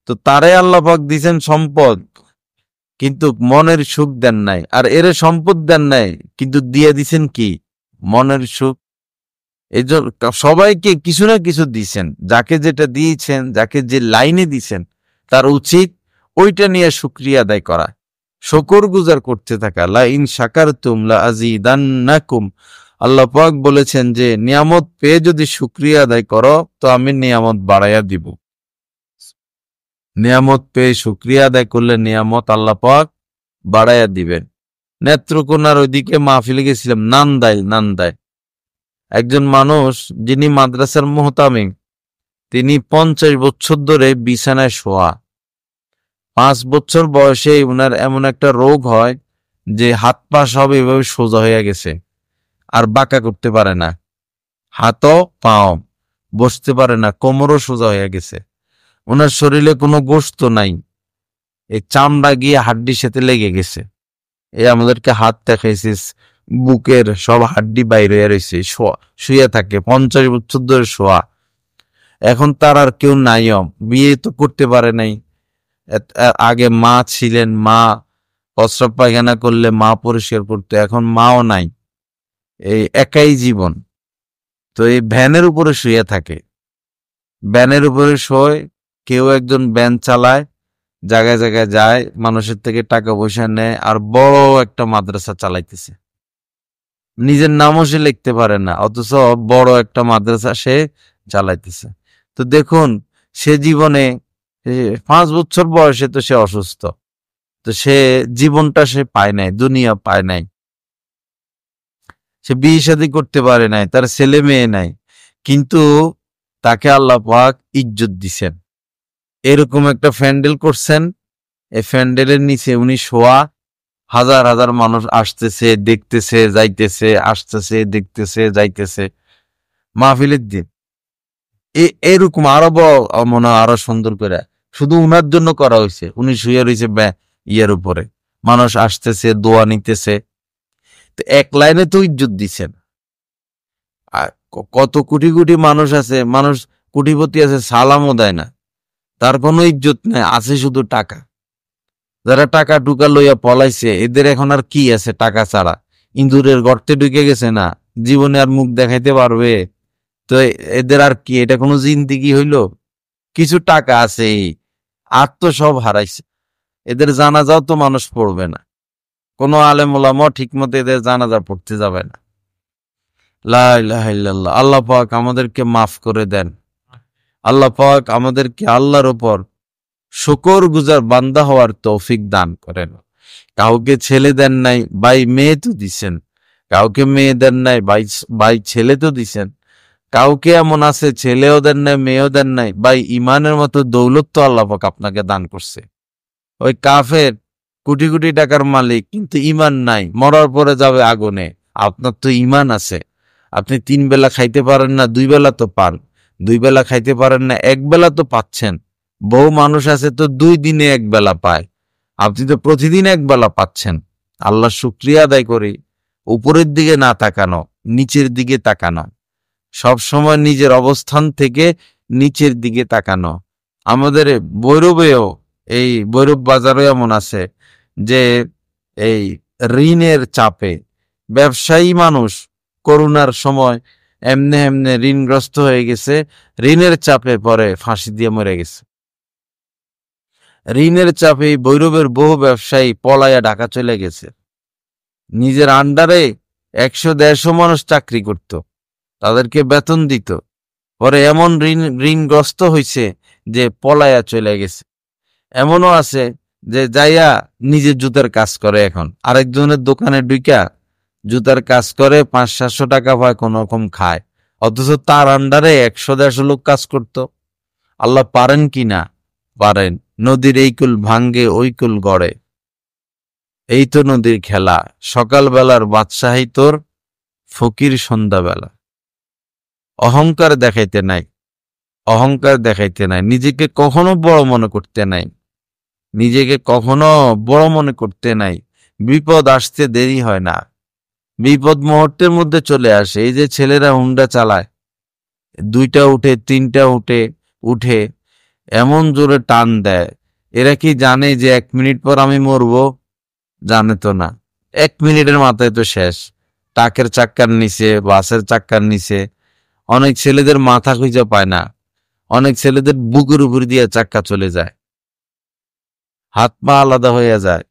তো তারাই আল্লাহ পাক দিয়েছেন সম্পদ, কিন্তু মনের সুখ দেন নাই। আর এরে সম্পদ দেন নাই, কিন্তু দিয়ে দিছেন কি? মনের সুখ। এই জন্য সবাইকে কিছু না কিছু দিছেন। যাকে যেটা দিয়েছেন, যাকে যে লাইনে দিছেন, তার উচিত ওইটা নিয়ে শুকরিয়া আদায় করা, শুকর গুজার করতে থাকা। লা ইন শাকারতুম লা আযীদান্নাকুম। আল্লাহ পাক বলেছেন যে নিয়ামত পেয়ে যদি শুকরিয়া আদায় করো তো আমি নিয়ামত বাড়াইয়া দিব। নিয়ামত পেয়ে শুকরিয়া আদায় করলে নিয়ামত আল্লাহ পাক বাড়াইয়া দিবেন। নেত্রকোনার ওইদিকে মাহফিলে গেছিলাম, নান্দায় একজন মানুষ যিনি মাদ্রাসার মুহতামিম, তিনি 50 বছর ধরে বিছানায় শোয়া। 5 বছর বয়সে উনার এমন একটা রোগ হয় যে হাত পা সব এভাবে সোজা হয়ে গেছে, আর বাঁকা করতে পারে না, হাতও পাও বসতে পারে না, কোমরও সোজা হয়ে গেছে। ওনার শরীরে কোনো গোশত নাই, এই চামড়া গিয়ে হাড্ডির সাথে লেগে গেছে। আমাদেরকে হাত দেখাইছে, বুকের সব হাড্ডি বাইরে রয়েছে, শুয়ে থাকে 50 বছর ধরে শোয়া। এখন তার আর কেউ নাই, বিয়ে তো করতে পারে নাই। আগে মা ছিলেন, মা প্রস্রাব পায়খানা করলে মা পরিষ্কার করতো, এখন মাও নাই, এই একাই জীবন। তো এই ভ্যানের উপরে শুয়ে থাকে, ভ্যানের উপরে শোয়, কেউ একজন ভ্যান চালায়, জায়গায় জায়গায় যায়, মানুষের থেকে টাকা পয়সা নেয়, আর বড় একটা মাদ্রাসা চালাইতেছে। নিজের নামও সে লিখতে পারে না, অথচ বড় একটা মাদ্রাসা সে চালাইতেছে। তো দেখুন, সে জীবনে 5 বছর বয়সে তো সে অসুস্থ, তো সে জীবনটা সে পায় নাই, দুনিয়া পায় নাই, সে বিয়ে শাদী করতে পারে নাই, তার ছেলে মেয়ে নাই, কিন্তু তাকে আল্লাহ পাক ইজ্জত দিছেন। এরকম একটা প্যান্ডেল করছেন, এই প্যান্ডেলের নিচে উনি শোয়া, হাজার হাজার মানুষ আসতেছে, দেখতেছে, যাইতেছে, আসতেছে, দেখতেছে, যাইতেছে। মাহফিলের দিন এরকম আরো মনে হয় আরো সুন্দর করে শুধু উনার জন্য করা হয়েছে। উনি শুয়ে রয়েছে ইয়ের উপরে, মানুষ আসতেছে, দোয়া নিতেছে। তো এক লাইনে তো ইজ্জত দিচ্ছেন। আর কত কোটি কোটি মানুষ আছে, মানুষ কোটিপতি আছে, সালামও দেয় না, তার কোনো ইজ্জত নেই, আছে শুধু টাকা। যারা টাকা টুকা লইয়া পলাইছে এদের এখন আর কি আছে টাকা ছাড়া? ইঁদুরের গর্তে ঢুকে গেছে না, জীবনে আর মুখ দেখাইতে পারবে? তো এদের আর কি, এটা কোনো জিন্দিগি হইল? কিছু টাকা আছে, আর তো সব হারাইছে। এদের জানাজাও তো মানুষ পড়বে না, কোনো আলেম ওলামাও ঠিক মতো এদের জানাজা পড়তে যাবে না। লা ইলাহা ইল্লাল্লাহ। আল্লাহ পাক আমাদেরকে মাফ করে দেন। আল্লাহ পাক আমাদেরকে আল্লাহর উপর শুকর গুজার বান্দা হওয়ার তৌফিক দান করেন। কাউকে ছেলে দেন নাই, ভাই মেয়ে তো দিছেন। কাউকে মেয়ে দেন নাই, ভাই ছেলে তো দিছেন। কাউকে এমন আছে ছেলেও দেন নাই, মেয়েও দেন নাই, ভাই ইমানের মতো দৌলত তো আল্লাহ পাক আপনাকে দান করছে। ওই কাফের কোটি কোটি টাকার মালিক, কিন্তু ইমান নাই, মরার পরে যাবে আগুনে। আপনার তো ইমান আছে। আপনি 3 বেলা খাইতে পারেন না, 2 বেলা তো পান। 2 বেলা খাইতে পারেন না, 1 বেলা তো পাচ্ছেন। বহু মানুষ আছে তো 2 দিনে 1 বেলা পায়, আপনি তো প্রতিদিন 1 বেলা পাচ্ছেন। আল্লাহ শুকরিয়া আদায় করি। উপরের দিকে না তাকানো, নিচের দিকে তাকানো, সব সময় নিজের অবস্থান থেকে নিচের দিকে তাকানো। আমাদের ভৈরবেও, এই ভৈরব বাজারও এমন আছে যে এই ঋণের চাপে ব্যবসায়ী মানুষ করোনার সময় এমনে এমনে ঋণগ্রস্ত হয়ে গেছে, ঋণের চাপে পরে ফাঁসি দিয়ে মরে গেছে। ঋণের চাপে ভৈরবের বহু ব্যবসায়ী পলায়া ঢাকা চলে গেছে। নিজের আন্ডারে 100-150 মানুষ চাকরি করত, তাদেরকে বেতন দিত, পরে এমন ঋণগ্রস্ত হয়েছে যে পলায়া চলে গেছে। এমনও আছে যে যাইয়া নিজের জুতার কাজ করে, এখন আরেকজনের দোকানে ঢুকা জুতার কাজ করে, 500-700 টাকা পায়, কোন রকম খায়, অথচ তার আন্ডারে 100-150 লোক কাজ করত। আল্লাহ পারেন কি না? পারেন। নদীর এই কুল ভাঙ্গে ওই কুল গড়ে, এই তো নদীর খেলা। সকালবেলার বাদশাহী তোর, ফকির সন্ধ্যাবেলা। অহংকার দেখাইতে নাই, অহংকার দেখাইতে নাই, নিজেকে কখনো বড় মনে করতে নাই, নিজেকে কখনো বড় মনে করতে নাই। বিপদ আসতে দেরি হয় না, বিপদ মুহূর্তের মধ্যে চলে আসে। এই যে ছেলেরা হুন্ডা চালায়, 2টা উঠে 3টা উঠে এমন জোরে টান দেয়, এরা কি জানে যে 1 মিনিট পর আমি মরবো? জানে তো না। 1 মিনিটের মাথায় তো শেষ। ট্রাকের চাক্কার নিচে, বাসের চাক্কার নিচে। অনেক ছেলেদের মাথা খুঁজে পায় না, অনেক ছেলেদের বুকের উপর দিয়ে চাক্কা চলে যায়, হাত পা আলাদা হয়ে যায়।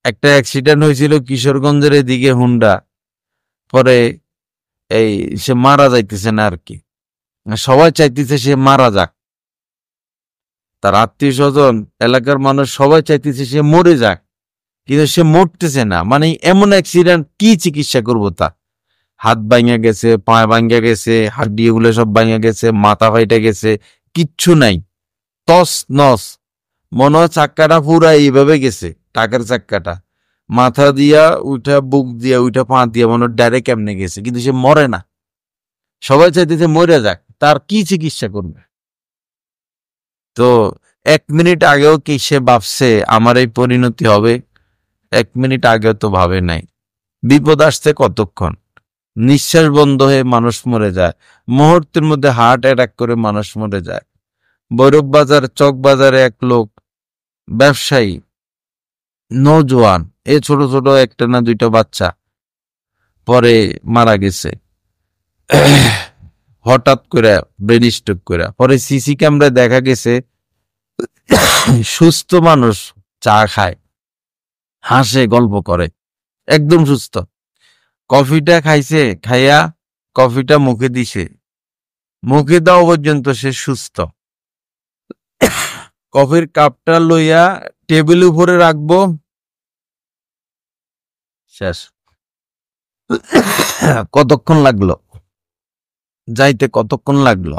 একটা অ্যাক্সিডেন্ট হয়েছিল কিশোরগঞ্জের দিকে, হুন্ডা, পরে এই সে মারা যাইতেছে না আর কি, সবাই চাইতেছে সে মারা যাক, তার আত্মীয় স্বজন, এলাকার মানুষ সবাই চাইতেছে সে মরে যাক, কিন্তু সে মরতেছে না। মানে এমন অ্যাক্সিডেন্ট, কি চিকিৎসা করবো তা? হাত ভাঙা গেছে, পা ভাঙা গেছে, হাড্ডি এগুলো সব ভাঙা গেছে, মাথা ফাইটা গেছে, কিচ্ছু নাই, তস নস। মনে হয় চাক্কাটা পুরা এইভাবে গেছে, টাকার চাক্কাটা মাথা দিয়া উঠা, বুক দিয়া উঠা, পা দিয়া মনে হয় ডাইরেক্ট এমনে গেছে, কিন্তু সে মরে না। সবাই চাইতেছে মরে যাক, তার কি চিকিৎসা করবে? তো 1 মিনিট আগেও কি সে ভাবছে আমার এই পরিণতি হবে? 1 মিনিট আগেও তো ভাবে নাই। বিপদ আসছে কতক্ষণ, নিঃশ্বাস বন্ধ হয়ে মানুষ মরে যায়, মুহূর্তের মধ্যে হার্ট অ্যাটাক করে মানুষ মরে যায়। ভৈরব বাজার চক বাজারে এক লোক ব্যবসায়ী, নৌজওয়ান, এ ছোট ছোট 1টা না 2টা বাচ্চা, পরে মারা গেছে হঠাৎ করে, ব্রেন স্ট্রোক করে। পরে সিসি ক্যামেরায় দেখা গেছে সুস্থ মানুষ চা খায়, হাসে, গল্প করে, একদম সুস্থ। কফিটা খাইছে, খাইয়া কফিটা মুখে দিছে, মুখে দেওয়া পর্যন্ত সে সুস্থ। কফির কাপটা লইয়া টেবিল উপরে রাখবো, শেষ। কতক্ষণ লাগলো যাইতে, কতক্ষণ লাগলো?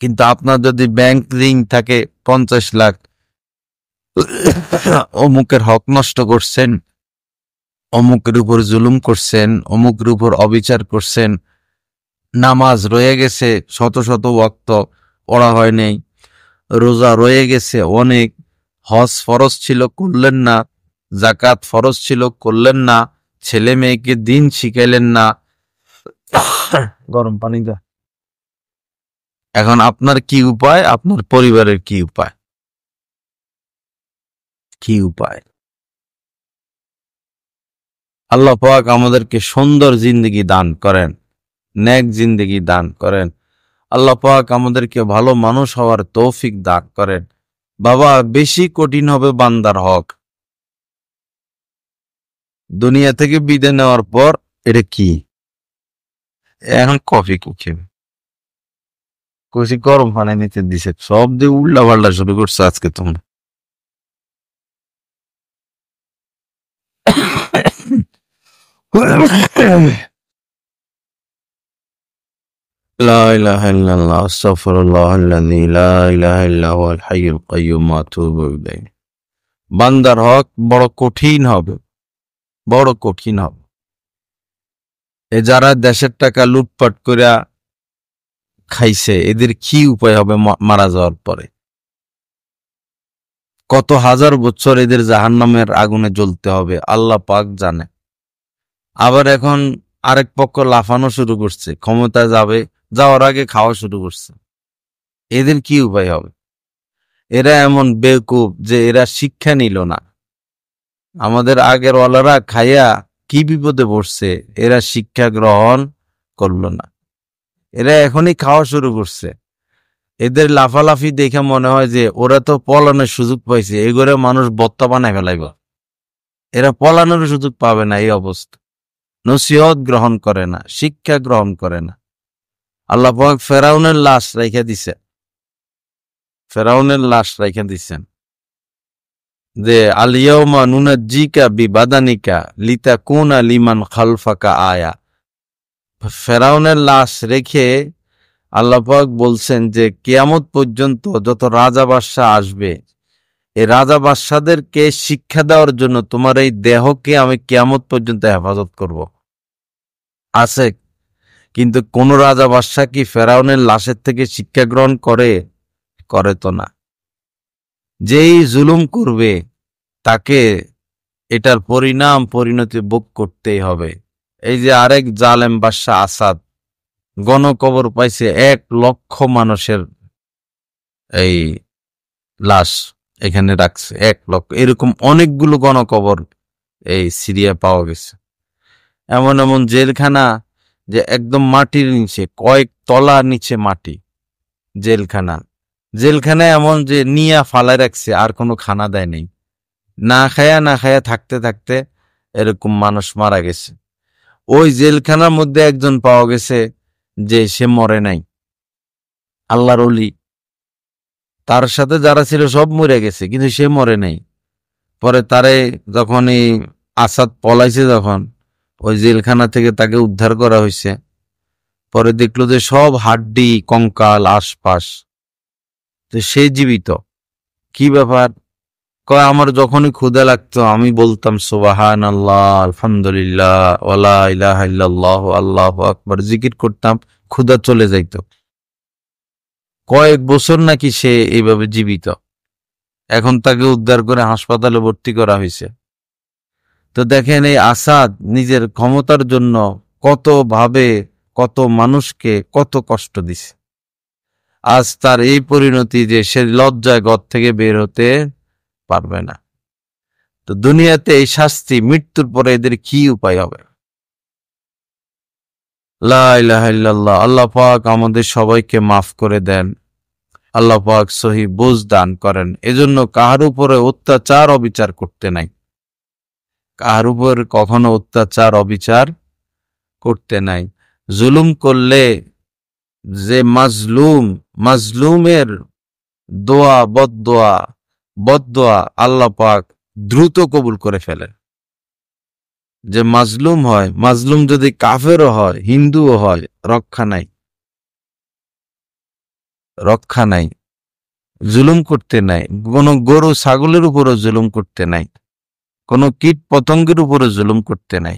কিন্তু আপনার যদি ব্যাংক ঋণ থাকে 50 লাখ, অমুকের হক নষ্ট করছেন, অমুকের উপর জুলুম করছেন, অমুকের উপর অবিচার করছেন, নামাজ রয়ে গেছে শত শত ওয়াক্ত পড়া হয় নাই, রোজা রয়ে গেছে অনেক, হজ ফরজ ছিল করলেন না, জাকাত ফরজ ছিল করলেন না, ছেলে মেয়েকে দিন শিখাইলেন না। গরম পানি দা। এখন আপনার কি উপায়, আপনার পরিবারের কি উপায়? কি উপায়? আল্লাহ পাক আমাদেরকে সুন্দর জিন্দেগি দান করেন, নেক জিন্দেগি দান করেন। আল্লাহ পাক আমাদেরকে ভালো মানুষ হওয়ার তৌফিক দান করেন। বাবা, বেশি কঠিন হবে বান্দার হক। দুনিয়া থেকে বিদায় নেওয়ার পর এটা কি? এখন কফি খেবে কষি গরম পানি নিতে দিছে, সব দিয়ে উল্টা পাল্টা শুরু করছে আজকে তোমরা। লা ইলাহা ইল্লাল্লাহ, আস্তাগফিরুল্লাহ আল্লাযী লা ইলাহা ইল্লা হুয়াল হাইয়ুল কাইয়্যুম ওয়া আতুবু ইলাইহি। বান্দার হক বড় কঠিন হবে, বড় কঠিন হবে। এ যারা দেশের টাকা লুটপাট কইরা খাইছে, এদের কি উপায় হবে মারা যাওয়ার পরে? কত হাজার বছর এদের জাহান্নামের আগুনে জ্বলতে হবে আল্লাহ পাক জানে। আবার এখন আরেক পক্ষ লাফানো শুরু করছে, ক্ষমতা যাবে, যাওয়ার আগে খাওয়া শুরু করছে। এদের কি উপায় হবে? এরা এমন বেকুব যে এরা শিক্ষা নিল না। আমাদের আগের ওয়ালারা খাইয়া কি বিপদে পড়ছে, এরা শিক্ষা গ্রহণ করল না। এরা এখনই খাওয়া শুরু করছে। এদের লাফালাফি দেখে মনে হয় যে ওরা তো পলানোর সুযোগ পাইছে, এগোরে মানুষ বত্তা বানায় ফেলাইব। এরা পলানোর সুযোগ পাবে না। এই অবস্থা, নসিহত গ্রহণ করে না, শিক্ষা গ্রহণ করে না। আল্লাহ পাক ফেরাউনের লাশ রেখে দিছে, ফেরাউনের লাশ রেখে দিছেন যে আলিয়াউমা নুনাজ্জিকা বিবাদানিকা লিতাকুনা লিমান খালফাকা আয়া। ফেরাউনের লাশ রেখে আল্লাহ পাক বলছেন যে কিয়ামত পর্যন্ত যত রাজা বাদশাহ আসবে, এই রাজা বাদশাদেরকে শিক্ষা দেওয়ার জন্য তোমার এই দেহকে আমি কিয়ামত পর্যন্ত হেফাজত করব। আছে, কিন্তু কোন রাজা বাদশাহ কি ফেরাউনের লাশের থেকে শিক্ষা গ্রহণ করে? করে তো না। যেই জুলুম করবে তাকে এটার পরিণতি ভোগ করতেই হবে। এই যে আরেক জালেম বাদশাহ আসাদ গণকবর পাইছে 1,00,000 মানুষের এই লাশ এখানে রাখছে, 1,00,000। এরকম অনেকগুলো গণকবর এই সিরিয়া পাওয়া গেছে। এমন এমন জেলখানা যে একদম মাটির নিচে, কয়েক তলা নিচে মাটি জেলখানা। জেলখানা এমন যে নিয়া ফালায় রাখছে, আর কোনো খানা দেয় নেই। না খায়া থাকতে থাকতে এরকম মানুষ মারা গেছে। ওই জেলখানার মধ্যে একজন পাওয়া গেছে যে সে মরে নাই, আল্লাহর ওলি। তার সাথে যারা ছিল সব মরে গেছে, কিন্তু সে মরে নাই। পরে তারে যখন এই আসাদ পলাইছে, যখন ওই জেলখানা থেকে তাকে উদ্ধার করা হয়েছে, পরে দেখলো যে সব হাড্ডি কঙ্কাল আশপাশ, তো সে জীবিত। কি ব্যাপার? কয় আমার যখনই ক্ষুধা লাগতো আমি বলতাম সুবহানাল্লাহ, আলহামদুলিল্লাহ, ওয়ালা ইলাহা ইল্লাল্লাহ, আল্লাহু আকবার, জিকির করতাম, ক্ষুধা চলে যাইত। কয়েক বছর নাকি সে এইভাবে জীবিত। এখন তাকে উদ্ধার করে হাসপাতালে ভর্তি করা হয়েছে। তো দেখেন, এই আসাদ নিজের ক্ষমতার জন্য কত ভাবে কত মানুষকে কত কষ্ট দিছে। আজ তার এই পরিণতি যে সে লজ্জায় ঘর থেকে বের হতে পারবে না। তো দুনিয়াতে এই শাস্তি, মৃত্যুর পরে এদের কি উপায় হবে? লা ইলাহা ইল্লাল্লাহ। আল্লাহ পাক আমাদের সবাইকে মাফ করে দেন। আল্লাহ পাক সহি বুঝ দান করেন। এজন্য কাহার উপরে অত্যাচার অবিচার করতে নাই, কাহার উপর কখনো অত্যাচার অবিচার করতে নাই। জুলুম করলে যে মাজলুম, মাজলুমের দোয়া বদদোয়া আল্লাহ পাক দ্রুত কবুল করে ফেলেন। যে মাজলুম হয়, মাজলুম যদি কাফেরও হয়, হিন্দুও হয়, রক্ষা নাই, রক্ষা নাই। জুলুম করতে নাই, কোনো গরু ছাগলের উপরও জুলুম করতে নাই, কোনো কীট পতঙ্গের উপরও জুলুম করতে নাই।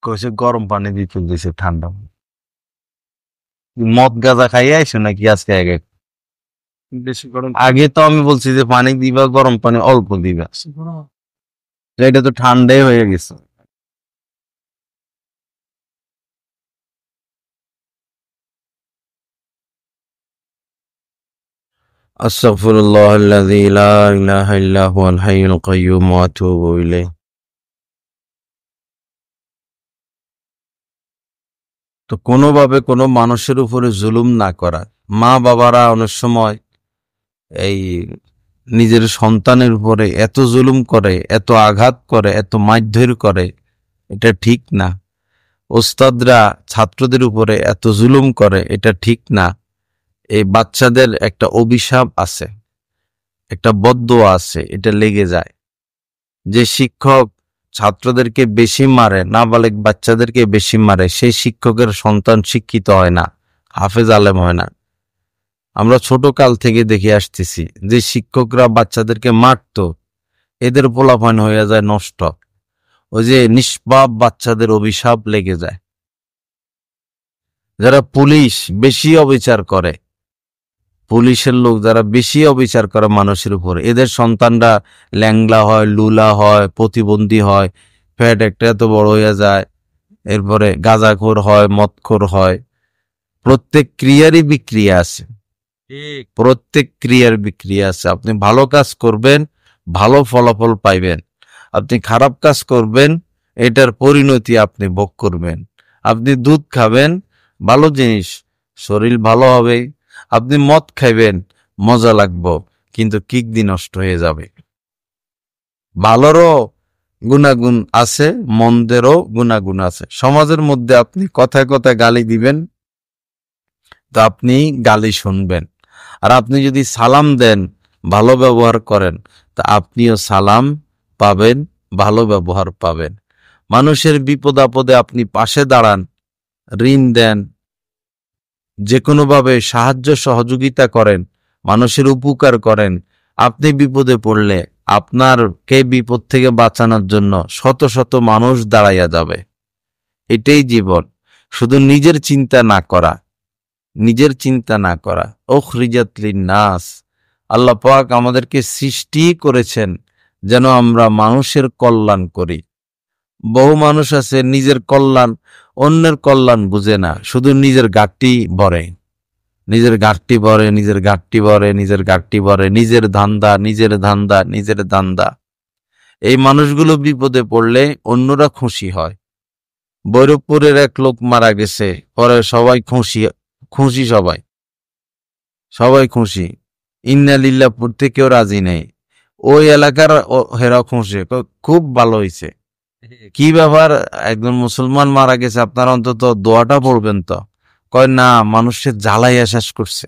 কইছে গরম পানি দিয়ে দিছে ঠান্ডা। মদ গাঁজা খাইয়ে আইসো নাকি আজকে? আগে বেশি গরম আগে তো আমি বলছি যে পানি দিবা, গরম পানি অল্প দিবা, এটা তো ঠান্ডাই হয়ে গেছে। আস্তাগফিরুল্লাহ আল্লাযী লা ইলাহা ইল্লা হুয়াল হাইয়ুল কাইয়্যুম ওয়া আতুবু ইলাইহি। তো কোনোভাবে কোনো মানুষের উপরে জুলুম না করা। মা বাবারা অনেক সময় এই নিজের সন্তানের উপরে এত জুলুম করে, এত আঘাত করে, এত মারধর করে, এটা ঠিক না। ওস্তাদরা ছাত্রদের উপরে এত জুলুম করে, এটা ঠিক না। এই বাচ্চাদের একটা অভিশাপ আছে, একটা বদদোয়া আছে, এটা লেগে যায়। যে শিক্ষক ছাত্রদেরকে বেশি মারে, নাবালেগ বাচ্চাদেরকে বেশি মারে, সেই শিক্ষকের সন্তান শিক্ষিত হয় না, হাফেজ আলেম হয় না। আমরা ছোট কাল থেকে দেখে আসতেছি যে শিক্ষকরা বাচ্চাদেরকে মারতো, এদের পোলাপান হয়ে যায় নষ্ট। ওই যে নিষ্পাপ বাচ্চাদের অভিশাপ লেগে যায়। যারা পুলিশ বেশি অবিচার করে, পুলিশের লোক যারা বেশি অবিচার করে মানুষের উপর, এদের সন্তানরা ল্যাংলা হয়, লুলা হয়, প্রতিবন্ধী হয়, ফ্যাট একটা এত বড় হয়ে যায়, এরপরে গাঁজাখোর হয়, মদখোর হয়। প্রত্যেক ক্রিয়ারই বিক্রিয়া আছে, প্রত্যেক ক্রিয়ার বিক্রিয়া আছে। আপনি ভালো কাজ করবেন, ভালো ফলাফল পাইবেন। আপনি খারাপ কাজ করবেন, এটার পরিণতি আপনি ভোগ করবেন। আপনি দুধ খাবেন, ভালো জিনিস, শরীর ভালো হবে। আপনি মদ খাইবেন, মজা লাগবে, কিন্তু কিকদি নষ্ট হয়ে যাবে। ভালোরও গুণাগুণ আছে, মন্দেরও গুণাগুণ আছে। সমাজের মধ্যে আপনি কথায় কথায় গালি দিবেন, তো আপনি গালি শুনবেন। আর আপনি যদি সালাম দেন, ভালো ব্যবহার করেন, তা আপনিও সালাম পাবেন, ভালো ব্যবহার পাবেন। মানুষের বিপদ আপদে আপনি পাশে দাঁড়ান, ঋণ দেন, যে কোনোভাবে সাহায্য সহযোগিতা করেন, মানুষের উপকার করেন। আপনি বিপদে পড়লে আপনারকে বিপদ থেকে বাঁচানোর জন্য শত শত মানুষ দাঁড়াইয়া যাবে। এটাই জীবন। শুধু নিজের চিন্তা না করা, নিজের চিন্তা না করা। উখরিজাত লিন-নাস, আল্লাহ পাক আমাদেরকে সৃষ্টি করেছেন যেন আমরা মানুষের কল্যাণ করি। বহু মানুষ আছে নিজের কল্যাণ, অন্যের কল্যাণ বুঝে না, শুধু নিজের গাঁটটি ভরে, নিজের গাঁটটি ভরে, নিজের গাঁটটি ভরে, নিজের গাঁটটি ভরে, নিজের ধান্দা, নিজের ধান্দা, নিজের ধান্দা। এই মানুষগুলো বিপদে পড়লে অন্যরা খুশি হয়। বৈরবপুরের এক লোক মারা গেছে, পরে সবাই খুশি, খুশি সবাই, সবাই খুশি। ইন্না লিল্লাহ পড়তে কেউ রাজি নেই। ওই এলাকার হেরা খুশি, খুব ভালো হয়েছে। কি ব্যাপার, একজন মুসলমান মারা গেছে, আপনারা অন্তত দোয়াটা পড়বেন তো। কয় না, মানুষের জ্বালাইয়া শেষ করছে,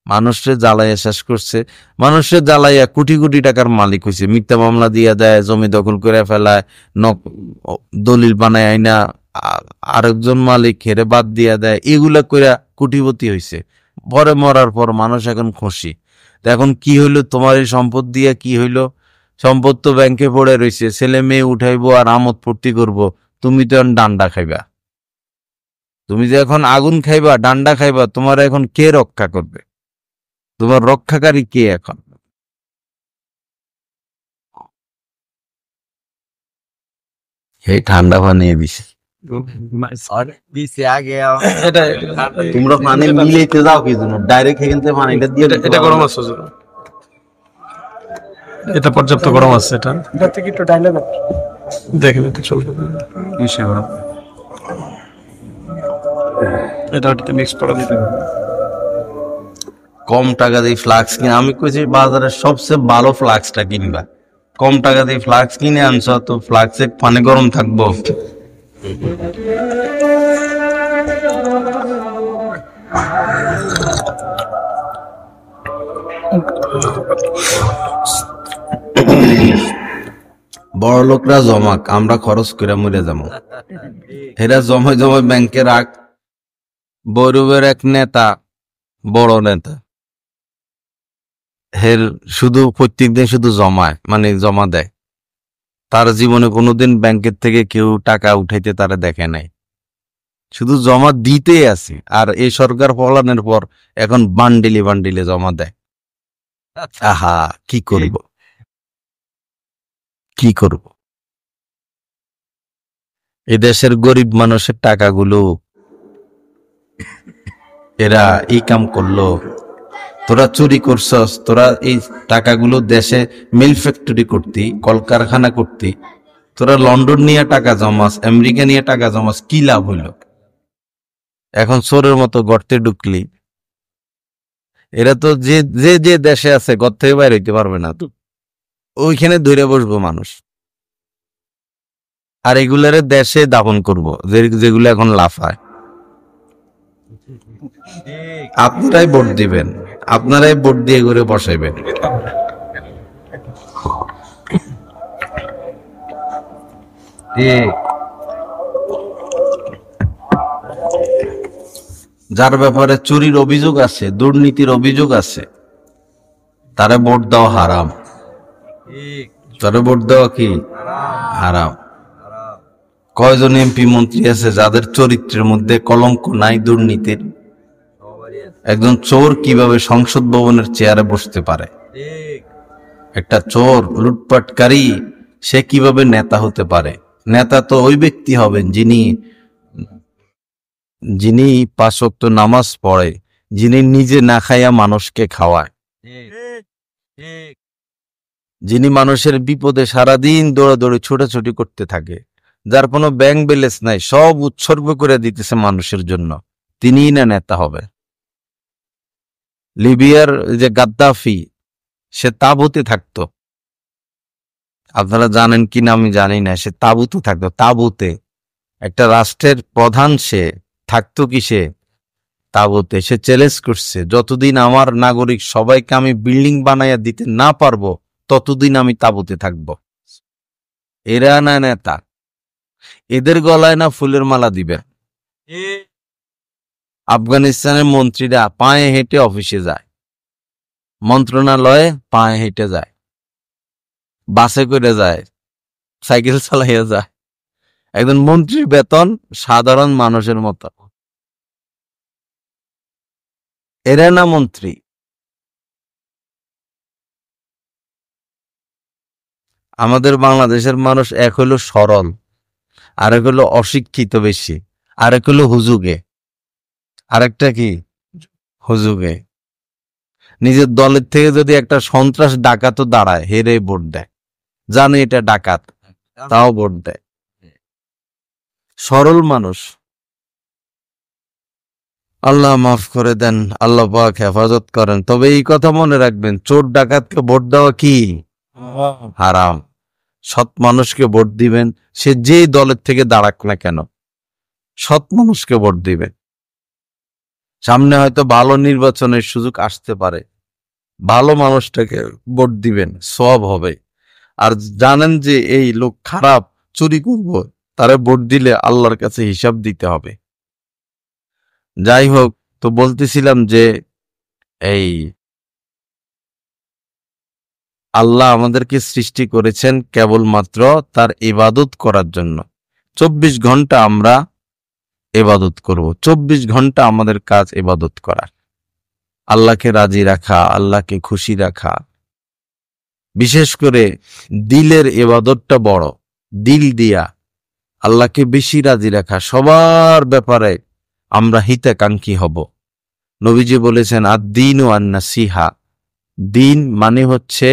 মানুষের জ্বালাইয়া শেষ করছে। মানুষের জ্বালাইয়া কোটি কোটি টাকার মালিক হয়েছে, মিথ্যা মামলা দিয়ে দেয়, জমি দখল করে ফেলায়, দলিল বানায় আইনা আরেকজন মালিক হেরে বাদ দিয়া দেয়, এগুলা করে কোটিপতি হয়েছে। পরে মরার পর মানুষ এখন খুশি। এখন কি হইলো, তোমার এই সম্পদ দিয়ে কি হইলো? সম্পদ তো ব্যাংকে পড়ে রয়েছে, ছেলে মেয়ে উঠাইবো আর আমোদ ফুর্তি করবো, তুমি তো এখন ডান্ডা খাইবা। তুমি যে এখন আগুন খাইবা, ডান্ডা খাইবা, তোমার এখন কে রক্ষা করবে? তোমার রক্ষাকারী কে এখন? এই ঠান্ডা পানি দিছে, তোমরা পানি মিলাইতে যাও কি জন্য? ডাইরেক্ট এখান থেকে পানিটা দিয়ে, এটা গরম আছে, এটা পর্যাপ্ত গরম আছে। এটা থেকে একটু ডাইলে দেখেন, এটা চলবে, এটা মিক্স করে দিতে হবে। কম টাকা দিয়ে ফ্লাক্স কিনে, আমি কইছি বাজারের সবচেয়ে ভালো ফ্লাক্সটা কিনবা। কম টাকা দিয়ে ফ্লাক্স কিনে আনছো, তো ফ্লাক্সে পানি গরম থাকবো? বড় লোকরা জমাক, আমরা খরচ করে মরে যাবো। এরা জমায় জমায় ব্যাংকে রাখ। বৈরবের এক নেতা, বড় নেতা, হের শুধু প্রত্যেক দিন শুধু জমায়, মানে জমা দেয়। তার জীবনে কোনোদিন ব্যাংকের থেকে কেউ টাকা উঠাইতে তারা দেখে নাই, শুধু জমা দিতে আছে। আর এই সরকার পলানোর পর এখন বান্ডিলে বান্ডিলে জমা দেয়। আহা, কি করব কি করব। এ দেশের গরিব মানুষের টাকাগুলো এরা এই কাম করলো। তোরা চুরি করছস, তোরা এই টাকাগুলো দেশে মিল ফ্যাক্টরি করতি, কলকারখানা করতি, তোরা লন্ডন নিয়ে টাকা জমাস, আমেরিকা নিয়ে টাকা জমাস, কি লাভ হইল? এখন চোরের মতো গর্তে ঢুকলি। এরা তো যে যে যে দেশে আছে ঘর থেকে বাইরে হইতে পারবে না, তো ওইখানে ধরে বসবো মানুষ। আর এগুলারে দেশে দাপন করব, যেগুলো এখন লাফায়। আপনারাই ভোট দিবেন, আপনারাই ভোট দিয়ে করে বসাইবেন। যার ব্যাপারে চুরির অভিযোগ আছে, দুর্নীতির অভিযোগ আছে, তারে ভোট দেওয়া হারাম। তারে ভোট দেওয়া কি হারাম? কয়জন এমপি মন্ত্রী আছে যাদের চরিত্রের মধ্যে কলঙ্ক নাই দুর্নীতির? একজন চোর কিভাবে সংসদ ভবনের চেয়ারে বসতে পারে? একটা চোর লুটপাটকারী সে কিভাবে নেতা হতে পারে? নেতা তো ওই ব্যক্তি হবেন যিনি 5 ওয়াক্ত নামাজ পড়ে, যিনি নিজে না খাইয়া মানুষকে খাওয়ায়, যিনি মানুষের বিপদে সারাদিন দৌড়াদৌড়ি ছোটাছুটি করতে থাকে, যার কোনো ব্যাংক ব্যালেন্স নাই, সব উৎসর্গ করে দিতেছে মানুষের জন্য, তিনিই না নেতা হবে। লিবিয়ার যে গাদ্দাফি, সে তাঁবুতে থাকতো, আপনারা জানেন কিনা আমি জানি না, সে তাঁবুতে থাকতো, তাঁবুতে। একটা রাষ্ট্রের প্রধান সে থাকতো কিসে? তাঁবুতে। সে চ্যালেঞ্জ করছে, যতদিন আমার নাগরিক সবাইকে আমি বিল্ডিং বানাইয়া দিতে না পারবো ততদিন আমি তাঁবুতে থাকব। এরা না নেতা, এদের গলায় না ফুলের মালা দিবে। আফগানিস্তানের মন্ত্রীরা পায়ে হেঁটে অফিসে যায়, মন্ত্রণালয়ে পায়ে হেঁটে যায়, বাসে করে যায়, সাইকেল চালাইয়া যায়। একজন মন্ত্রীর বেতন সাধারণ মানুষের মতো। এরা না মন্ত্রী। আমাদের বাংলাদেশের মানুষ এক হলো সরল, আরেক হলো অশিক্ষিত বেশি, আরেক হলো হুজুগে, আরেকটা কি হুজুগে। নিজের দলের থেকে যদি একটা সন্ত্রাস ডাকাতও দাঁড়ায়, হেরে ভোট দেয়, জানে এটা ডাকাত, তাও ভোট দেয়। সরল মানুষ। আল্লাহ মাফ করে দেন, আল্লাহ পাক হেফাজত করেন। তবে এই কথা মনে রাখবেন, চোর ডাকাতকে ভোট দেওয়া কি হারাম। সৎ মানুষকে ভোট দিবেন, সে যেই দলের থেকে দাঁড়াক না কেন, সৎ মানুষকে ভোট দিবেন। সামনে হয়তো ভালো নির্বাচনের সুযোগ আসতে পারে, ভালো মানুষটাকে ভোট দিবেন, সওয়াব হবে। আর জানেন যে এই লোক খারাপ, চুরি করব, তারে ভোট দিলে আল্লাহর কাছে হিসাব দিতে হবে। যাই হোক, তো বলতেছিলাম যে এই আল্লাহ আমাদেরকে সৃষ্টি করেছেন কেবলমাত্র তার ইবাদত করার জন্য। 24 ঘন্টা আমরা ইবাদত করব, 24 ঘন্টা আমাদের কাজ ইবাদত করার, আল্লাহকে রাজি রাখা, আল্লাহকে খুশি রাখা। বিশেষ করে দিলের ইবাদতটা বড়, দিল দিয়া আল্লাহকে বেশি রাজি রাখা। সবার ব্যাপারে আমরা হিতাকাঙ্ক্ষী হব। নবীজি বলেছেন, আদ-দীন ওয়ান নাসিহা, দিন মানে হচ্ছে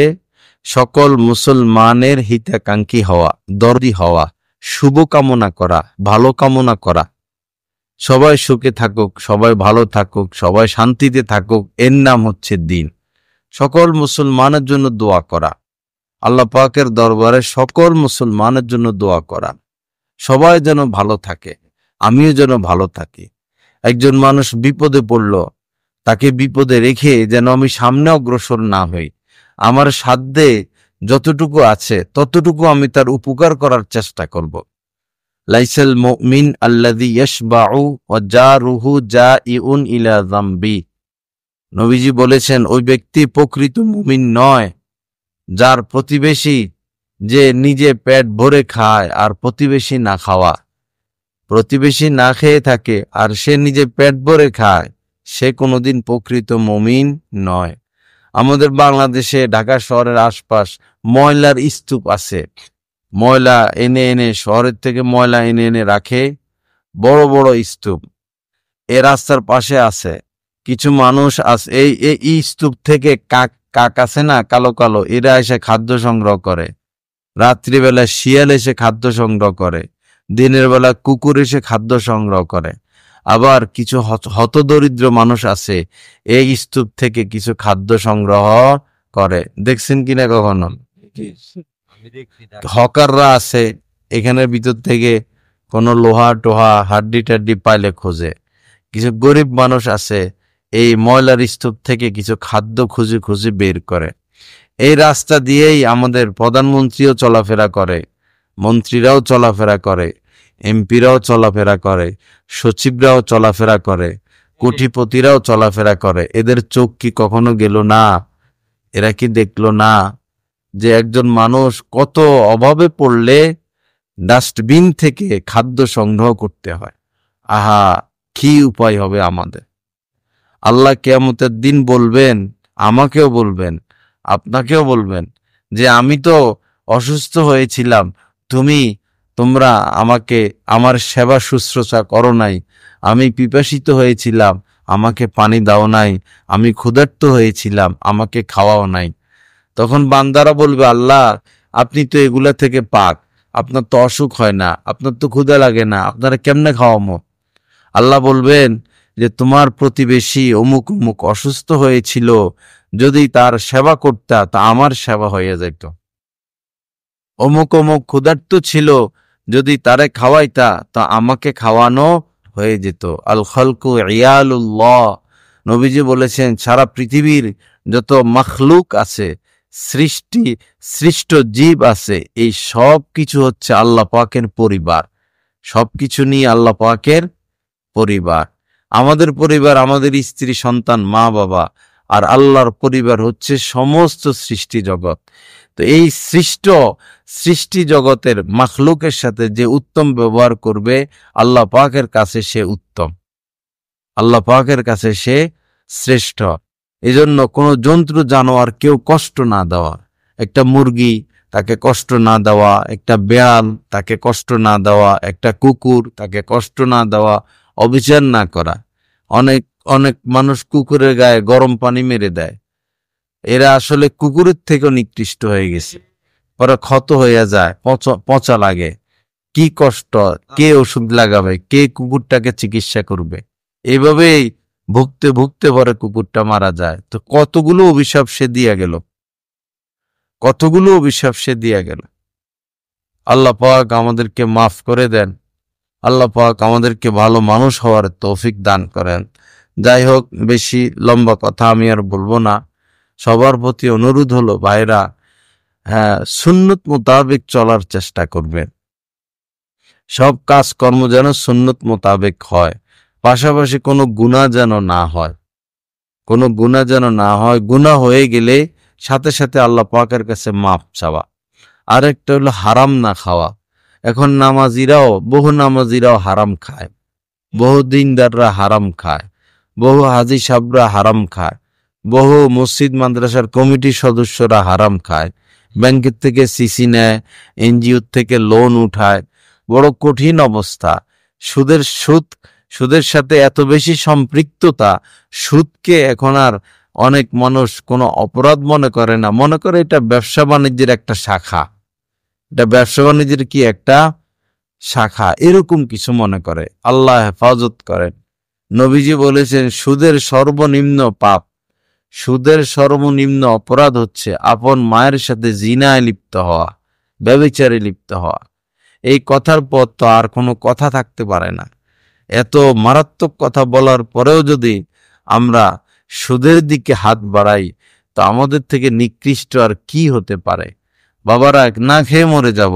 সকল মুসলমানের হিতাকাঙ্ক্ষী হওয়া, দরদি হওয়া, শুভ কামনা করা, ভালো কামনা করা। সবাই সুখে থাকুক, সবাই ভালো থাকুক, সবাই শান্তিতে থাকুক, এর নাম হচ্ছে দিন। সকল মুসলমানের জন্য দোয়া করা, আল্লাহ পাকের দরবারে সকল মুসলমানের জন্য দোয়া করা, সবাই যেন ভালো থাকে, আমিও যেন ভালো থাকি। একজন মানুষ বিপদে পড়ল, তাকে বিপদে রেখে যেন আমি সামনে অগ্রসর না হই। আমার সাধ্যে যতটুকু আছে ততটুকু আমি তার উপকার করার চেষ্টা করব। লাইসাল মুমিন আল্লাযী ইয়াশবাউ ওয়া জারুহু জাইউন ইলা যামবি। নবীজি বলেছেন, ওই ব্যক্তি প্রকৃত মুমিন নয় যার প্রতিবেশী যে নিজে পেট ভরে খায় আর প্রতিবেশী না খাওয়া, প্রতিবেশী না খেয়ে থাকে আর সে নিজে পেট ভরে খায়, সে কোনোদিন প্রকৃত মুমিন নয়। আমাদের বাংলাদেশে ঢাকা শহরের আশপাশ ময়লার স্তূপ আছে, ময়লা এনে এনে শহরের থেকে ময়লা এনে এনে রাখে, বড় বড় স্তূপ এ রাস্তার পাশে আছে। কিছু মানুষ আছে এই স্তূপ থেকে কাক আছে না, কালো কালো, এরা এসে খাদ্য সংগ্রহ করে। রাত্রিবেলা শিয়াল এসে খাদ্য সংগ্রহ করে, দিনের বেলা কুকুর এসে খাদ্য সংগ্রহ করে। আবার কিছু হতদরিদ্র মানুষ আছে এই স্তূপ থেকে কিছু খাদ্য সংগ্রহ করে। দেখছেন কিনা কখনো? হকাররা আছে, এখানের ভিতর থেকে কোনো লোহা টোহা হাড্ডি টাড্ডি পাইলে খোঁজে। কিছু গরিব মানুষ আছে এই ময়লার স্তূপ থেকে কিছু খাদ্য খুঁজে খুঁজে বের করে। এই রাস্তা দিয়েই আমাদের প্রধানমন্ত্রীও চলাফেরা করে, মন্ত্রীরাও চলাফেরা করে, এমপিরাও চলাফেরা করে, সচিবরাও চলাফেরা করে, কোটিপতিরাও চলাফেরা করে। এদের চোখ কি কখনো গেল না? এরা কি দেখলো না যে একজন মানুষ কত অভাবে পড়লে ডাস্টবিন থেকে খাদ্য সংগ্রহ করতে হয়? আহা, কি উপায় হবে আমাদের? আল্লাহ কিয়ামতের দিন বলবেন, আমাকেও বলবেন, আপনাকেও বলবেন যে আমি তো অসুস্থ হয়েছিলাম, তোমরা আমাকে আমার সেবা শুশ্রূষা করো নাই, আমি পিপাসিত হয়েছিলাম, আমাকে পানি দাও নাই, আমি ক্ষুধার্ত হয়েছিলাম, আমাকে খাওয়াও নাই। তখন বান্দারা বলবে, আল্লাহ আপনি তো এগুলা থেকে পাক, আপনার তো অসুখ হয় না, আপনার তো ক্ষুধা লাগে না, আপনারা কেমনে খাওয়ামো? আল্লাহ বলবেন যে তোমার প্রতিবেশী অমুক অমুক অসুস্থ হয়েছিল, যদি তার সেবা করতা তা আমার সেবা হয়ে যেত। অমুক অমুক ক্ষুধার্ত ছিল, যদি তারে খাওয়াইতা তা আমাকে খাওয়ানো হয়ে যেত। আল খালকু ইয়ালুল্লাহ, নবীজি বলেছেন সারা পৃথিবীর যত মখলুক আছে, সৃষ্ট জীব আছে, এই সব কিছু হচ্ছে আল্লাহ পাকের পরিবার। সবকিছু নিয়ে আল্লাহ পাকের পরিবার। আমাদের পরিবার আমাদের স্ত্রী সন্তান মা বাবা, আর আল্লাহর পরিবার হচ্ছে সমস্ত সৃষ্টি জগৎ। তো এই সৃষ্টি জগতের মাখলুকের সাথে যে উত্তম ব্যবহার করবে, আল্লাহ পাকের কাছে সে উত্তম, আল্লাহ পাকের কাছে সে শ্রেষ্ঠ। এজন্য কোনো জন্তু জানোয়ার কেউ কষ্ট না দেওয়া, একটা মুরগি তাকে কষ্ট না দেওয়া, একটা বেড়াল তাকে কষ্ট না দেওয়া, একটা কুকুর তাকে কষ্ট না দেওয়া, অবিচার না করা। অনেক অনেক মানুষ কুকুরের গায়ে গরম পানি মেরে দেয়, এরা আসলে কুকুরের থেকেও নিকৃষ্ট হয়ে গেছে। ওরা ক্ষত হয়ে যায়, পচা লাগে, কি কষ্ট, কে ওষুধ লাগাবে, কে কুকুরটাকে চিকিৎসা করবে? এইভাবেই ভুগতে ভুগতে পরে কুকুরটা মারা যায়। তো কতগুলো অভিশাপ সে দিয়া গেল, কতগুলো অভিশাপ সে দিয়া গেল। আল্লাহ পাক আমাদেরকে মাফ করে দেন, আল্লাহ পাক আমাদেরকে ভালো মানুষ হওয়ার তৌফিক দান করেন। যাই হোক, বেশি লম্বা কথা আমি আর বলবো না। সবার প্রতি অনুরোধ হলো, ভাইরা, সুন্নত মোতাবেক চলার চেষ্টা করবেন। সব কাজকর্ম যেন সুন্নত মোতাবেক হয়, পাশাপাশি কোনো গুনাহ যেন না হয়, কোনো গুনাহ যেন না হয়। গুনাহ হয়ে গেলে সাথে সাথে আল্লাহ পাকের কাছে মাফ চাওয়া। আরেকটা হলো হারাম না খাওয়া। এখন বহু নামাজিরাও হারাম খায়, বহু দিনদাররা হারাম খায়, বহু হাজি সাহেবরা হারাম খায়, বহু মসজিদ মাদ্রাসার কমিটির সদস্যরা হারাম খায়, ব্যাংকের থেকে সিসি নেয়, এনজিও থেকে লোন উঠায়। বড় কঠিন অবস্থা। সুদের সাথে এত বেশি সম্পৃক্ততা, সুদকে এখন আর অনেক মানুষ কোনো অপরাধ মনে করে না, মনে করে এটা ব্যবসা বাণিজ্যের একটা শাখা, এটা ব্যবসা বাণিজ্যের কি একটা শাখা, এরকম কিছু মনে করে। আল্লাহ হেফাজত করেন। নবীজি বলেছেন সুদের সর্বনিম্ন পাপ, সুদের সর্বনিম্ন অপরাধ হচ্ছে আপন মায়ের সাথে জিনায় লিপ্ত হওয়া, ব্যভিচারে লিপ্ত হওয়া। এই কথার পর তো আর কোনো কথা থাকতে পারে না। এত মারাত্মক কথা বলার পরেও যদি আমরা সুদের দিকে হাত বাড়াই, তো আমাদের থেকে নিকৃষ্ট আর কি হতে পারে? বাবারা, না খেয়ে মরে যাব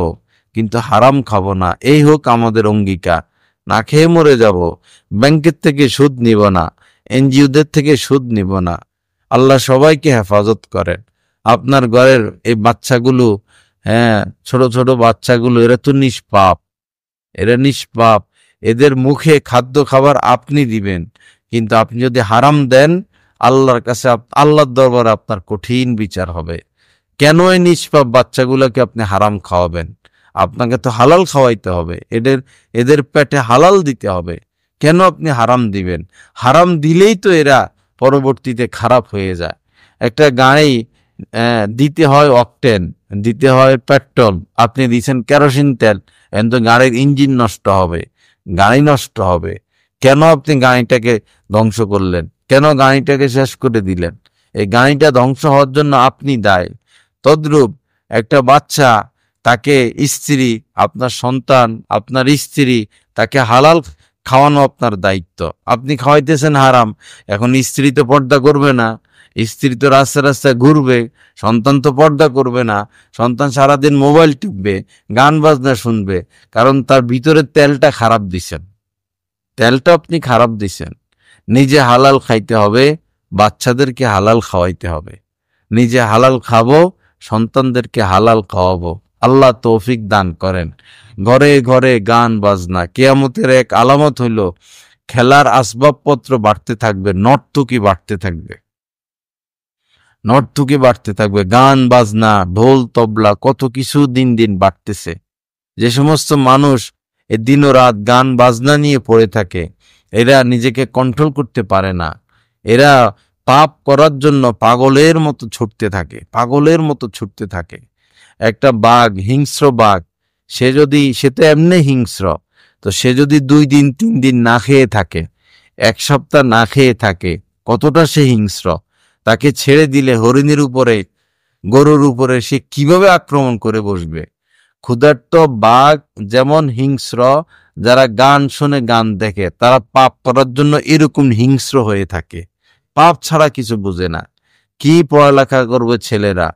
কিন্তু হারাম খাবো না, এই হোক আমাদের অঙ্গীকার। না খেয়ে মরে যাব, ব্যাংকের থেকে সুদ নিব না, এনজিওদের থেকে সুদ নিব না। আল্লাহ সবাইকে হেফাজত করেন। আপনার ঘরের এই বাচ্চাগুলো হ্যাঁ, ছোট ছোট বাচ্চাগুলো এরা তো নিষ্পাপ, এরা নিষ্পাপ। এদের মুখে খাদ্য খাবার আপনি দিবেন, কিন্তু আপনি যদি হারাম দেন, আল্লাহর কাছে আল্লাহর দরবারে আপনার কঠিন বিচার হবে। কেন এই নিষ্পাপ বাচ্চাগুলোকে আপনি হারাম খাওয়াবেন? আপনাকে তো হালাল খাওয়াইতে হবে, এদের এদের পেটে হালাল দিতে হবে। কেন আপনি হারাম দিবেন? হারাম দিলেই তো এরা পরবর্তীতে খারাপ হয়ে যায়। একটা গাড়ি দিতে হয় অকটেন, দিতে হয় পেট্রোল, আপনি দিচ্ছেন কেরোসিন তেল, এখন তো গাড়ির ইঞ্জিন নষ্ট হবে, গাড়ি নষ্ট হবে। কেন আপনি গাড়িটাকে ধ্বংস করলেন? কেন গাড়িটাকে শেষ করে দিলেন? এই গাড়িটা ধ্বংস হওয়ার জন্য আপনি দায়ী। তদ্রূপ একটা বাচ্চা, তাকে স্ত্রী, আপনার সন্তান, আপনার স্ত্রী, তাকে হালাল খাওয়ানো আপনার দায়িত্ব। আপনি খাওয়াইতেছেন হারাম, এখন স্ত্রী তো পর্দা করবে না, স্ত্রী তো রাস্তায় রাস্তায় ঘুরবে, সন্তান তো পর্দা করবে না, সন্তান সারাদিন মোবাইল টিপবে, গান বাজনা শুনবে, কারণ তার ভিতরের তেলটা খারাপ দিছেন, তেলটা আপনি খারাপ দিছেন। নিজে হালাল খাইতে হবে, বাচ্চাদেরকে হালাল খাওয়াইতে হবে। নিজে হালাল খাবো, সন্তানদেরকে হালাল খাওয়াবো। আল্লাহ তৌফিক দান করেন। ঘরে ঘরে গান বাজনা, কিয়ামতের এক আলামত হইল খেলার আসবাবপত্র বাড়তে থাকবে, নর্তকী বাড়তে থাকবে, নর্তকী বাড়তে থাকবে, গান বাজনা, ঢোল তবলা, কত কিছু দিন দিন বাড়তেছে। যে সমস্ত মানুষ এ দিন রাত গান বাজনা নিয়ে পড়ে থাকে, এরা নিজেকে কন্ট্রোল করতে পারে না। এরা পাপ করার জন্য পাগলের মতো ছুটতে থাকে, পাগলের মতো ছুটতে থাকে। একটা বাঘ, হিংস্র বাঘ, সে তো এমনি হিংস্র, তো সে যদি 2 দিন 3 দিন না খেয়ে থাকে, 1 সপ্তাহ না খেয়ে থাকে, কতটা সে হিংস্র। তাকে ছেড়ে দিলে হরিণের উপরে, গরুর উপরে সে কিভাবে আক্রমণ করে বসবে। ক্ষুধার্ত বাঘ যেমন হিংস্র, যারা গান শুনে গান দেখে তারা পাপ করার জন্য এরকম হিংস্র হয়ে থাকে, পাপ ছাড়া কিছু বুঝে না। কি পড়ালেখা করবে ছেলেরা,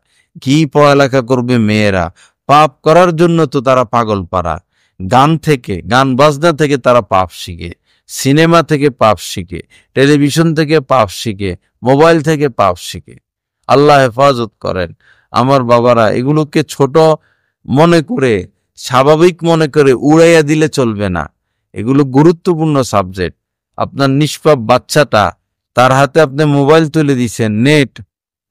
কি পড়ালেখা করবে মেয়েরা, পাপ করার জন্য তো তারা পাগল পারা। গান থেকে, গান বাজনা থেকে তারা পাপ শিখে, সিনেমা থেকে পাপ শিখে, টেলিভিশন থেকে পাপ শিখে, মোবাইল থেকে পাপ শিখে। আল্লাহ হেফাজত করেন। আমার বাবারা, এগুলোকে ছোট মনে করে, স্বাভাবিক মনে করে উড়াইয়া দিলে চলবে না। এগুলো গুরুত্বপূর্ণ সাবজেক্ট। আপনার নিষ্পাপ বাচ্চাটা, তার হাতে আপনি মোবাইল তুলে দিচ্ছেন, নেট,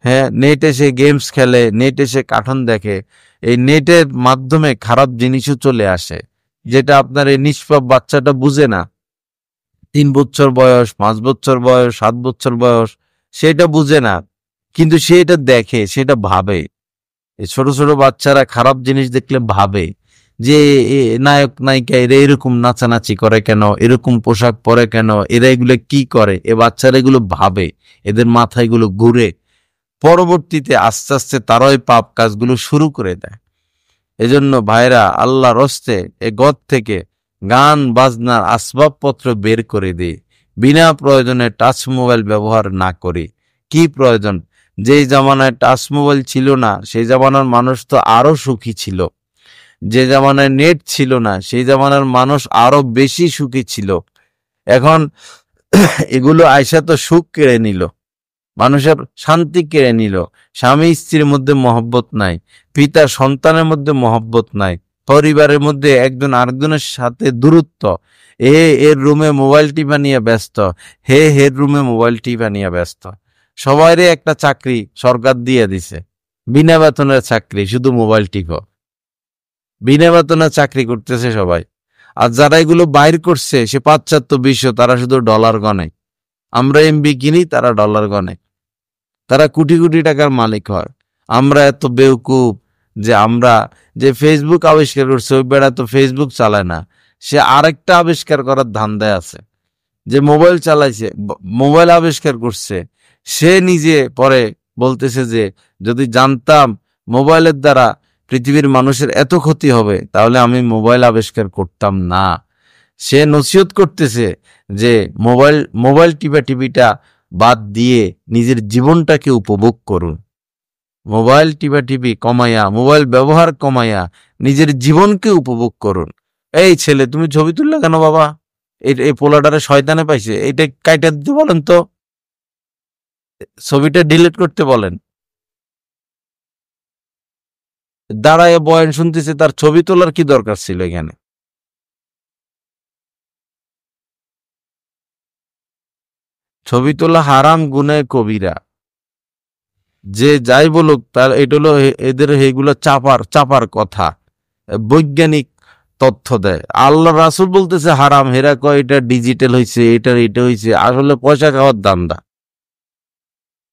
হ্যাঁ, নেটে সে গেমস খেলে, নেটে সে কার্টুন দেখে, এই নেটের মাধ্যমে খারাপ জিনিসও চলে আসে, যেটা আপনার এই নিষ্পাপ বাচ্চাটা বুঝে না। 3 বছর বয়স, 5 বছর বয়স, 7 বছর বয়স, সেটা বুঝে না, কিন্তু সে এটা দেখে, সেটা ভাবে। এই ছোট ছোট বাচ্চারা খারাপ জিনিস দেখলে ভাবে যে নায়ক নায়িকা এরা এরকম নাচানাচি করে কেন, এরকম পোশাক পরে কেন, এরা এগুলো কি করে। এ বাচ্চারা এগুলো ভাবে, এদের মাথায় এগুলো ঘুরে, পরবর্তীতে আস্তে আস্তে তারা ওই পাপ কাজগুলো শুরু করে দেয়। এজন্য ভাইরা, আল্লাহর হস্তে এ গদ থেকে গান বাজনার আসবাবপত্র বের করে দিই, বিনা প্রয়োজনে টাচ মোবাইল ব্যবহার না করি। কি প্রয়োজন? যেই জামানায় টাচ মোবাইল ছিল না, সেই জামানার মানুষ তো আরো সুখী ছিল। যে জামানায় নেট ছিল না, সেই জামানার মানুষ আরো বেশি সুখী ছিল। এখন এগুলো আয়সা তো সুখ কেড়ে নিল, মানুষের শান্তি কেড়ে নিল। স্বামী স্ত্রীর মধ্যে মহব্বত নাই, পিতা সন্তানের মধ্যে মহব্বত নাই, পরিবারের মধ্যে একজন আরেকজনের সাথে দূরত্ব। এর রুমে মোবাইল টিপা নিয়ে ব্যস্ত, হের রুমে মোবাইল টিপা নিয়ে ব্যস্ত। সবাইরে একটা চাকরি সরকার দিয়ে দিছে, বিনা বেতনের চাকরি, শুধু মোবাইল টিপো। বিনা বেতনের চাকরি করতেছে সবাই। আর যারা এগুলো বাইর করছে, সে পাশ্চাত্য বিশ্ব, তারা শুধু ডলার গনে। আমরা এমবি কিনি, তারা ডলার গনে। তারা কোটি কোটি টাকার মালিক হয়। আমরা এত বেউকুফ যে আমরা, যে ফেসবুক আবিষ্কার করছে, ওই বেড়া তো ফেসবুক চালায় না, সে আরেকটা আবিষ্কার করার ধান্দায় আছে। যে মোবাইল চালাইছে, মোবাইল আবিষ্কার করছে, সে নিজে পরে বলতেছে যে যদি জানতাম মোবাইলের দ্বারা পৃথিবীর মানুষের এত ক্ষতি হবে, তাহলে আমি মোবাইল আবিষ্কার করতাম না। সে নসিহত করতেছে যে মোবাইল টিপিটা বাদ দিয়ে নিজের জীবনটাকে উপভোগ করুন। মোবাইল টিপি কমাইয়া, মোবাইল ব্যবহার কমাইয়া নিজের জীবনকে উপভোগ করুন। এই ছেলে, তুমি ছবি তুললে কেন বাবা? এই পোলাটারে শয়তানে পাইছে, এইটা কাইটা দিতে বলেন তো, ছবিটা ডিলিট করতে বলেন। দাঁড়ায় বয়ান শুনতেছে, তার ছবি তোলার কি দরকার ছিল এখানে? ছবি তোলা হারাম, গুনাহে কবিরা। যে যাই বলুক, তার এটা হলো এদের এগুলো চাপার কথা, বৈজ্ঞানিক তথ্য দেয়। আল্লাহ রাসূল বলতেছে হারাম, হেরা কয় এটা ডিজিটাল হয়েছে, এটা হয়েছে, আসলে পয়সা খাওয়ার দান্দা।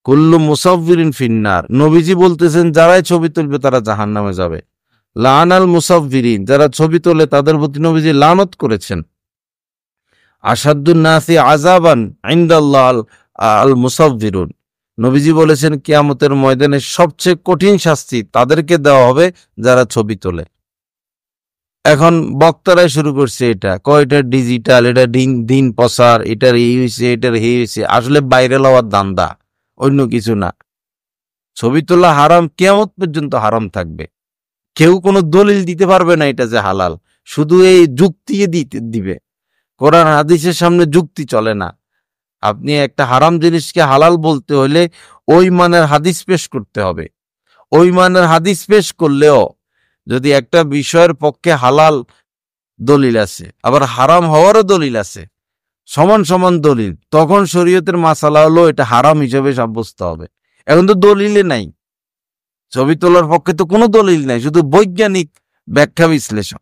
কুল্লু মুসাফিরিন ফিন্নার, নবীজি বলতেছেন যারাই ছবি তুলবে তারা জাহান্নামে যাবে। লানাল মুসাফিরিন, যারা ছবি তোলে তাদের প্রতি নবীজি লানত করেছেন। আসাদুন নাসি আযাবান ইনদাল্লাহ আল মুসাফিরুন, নবীজি বলেছেন কিয়ামতের ময়দানে সবচেয়ে কঠিন শাস্তি তাদেরকে দেওয়া হবে যারা ছবি তোলে। এখন বক্তারাই শুরু করছে এটা, কয়টা ডিজিটাল, এটা দিন প্রচার, এটার এই হয়েছে, এটার এই হয়েছে, আসলে বাইরে লওয়ার দান্দা, অন্য কিছু না। ছবি তোলা হারাম, কিয়ামত পর্যন্ত হারাম থাকবে। কেউ কোনো দলিল দিতে পারবে না এটা যে হালাল, শুধু এই যুক্তি দিবে। কোরআন হাদিসের সামনে যুক্তি চলে না। আপনি একটা হারাম জিনিসকে হালাল বলতে হলে ওই মানের হাদিস পেশ করতে হবে। ওই মানের হাদিস পেশ করলেও যদি একটা বিষয়ের পক্ষে হালাল দলিল আছে, আবার হারাম হওয়ারও দলিল আছে, সমান সমান দলিল, তখন শরীয়তের মাসালা হলো এটা হারাম হিসেবে সাব্যস্ত হবে। এখন তো দলিলে নাই, ছবি তোলার পক্ষে তো কোনো দলিল নাই, শুধু বৈজ্ঞানিক ব্যাখ্যা বিশ্লেষণ।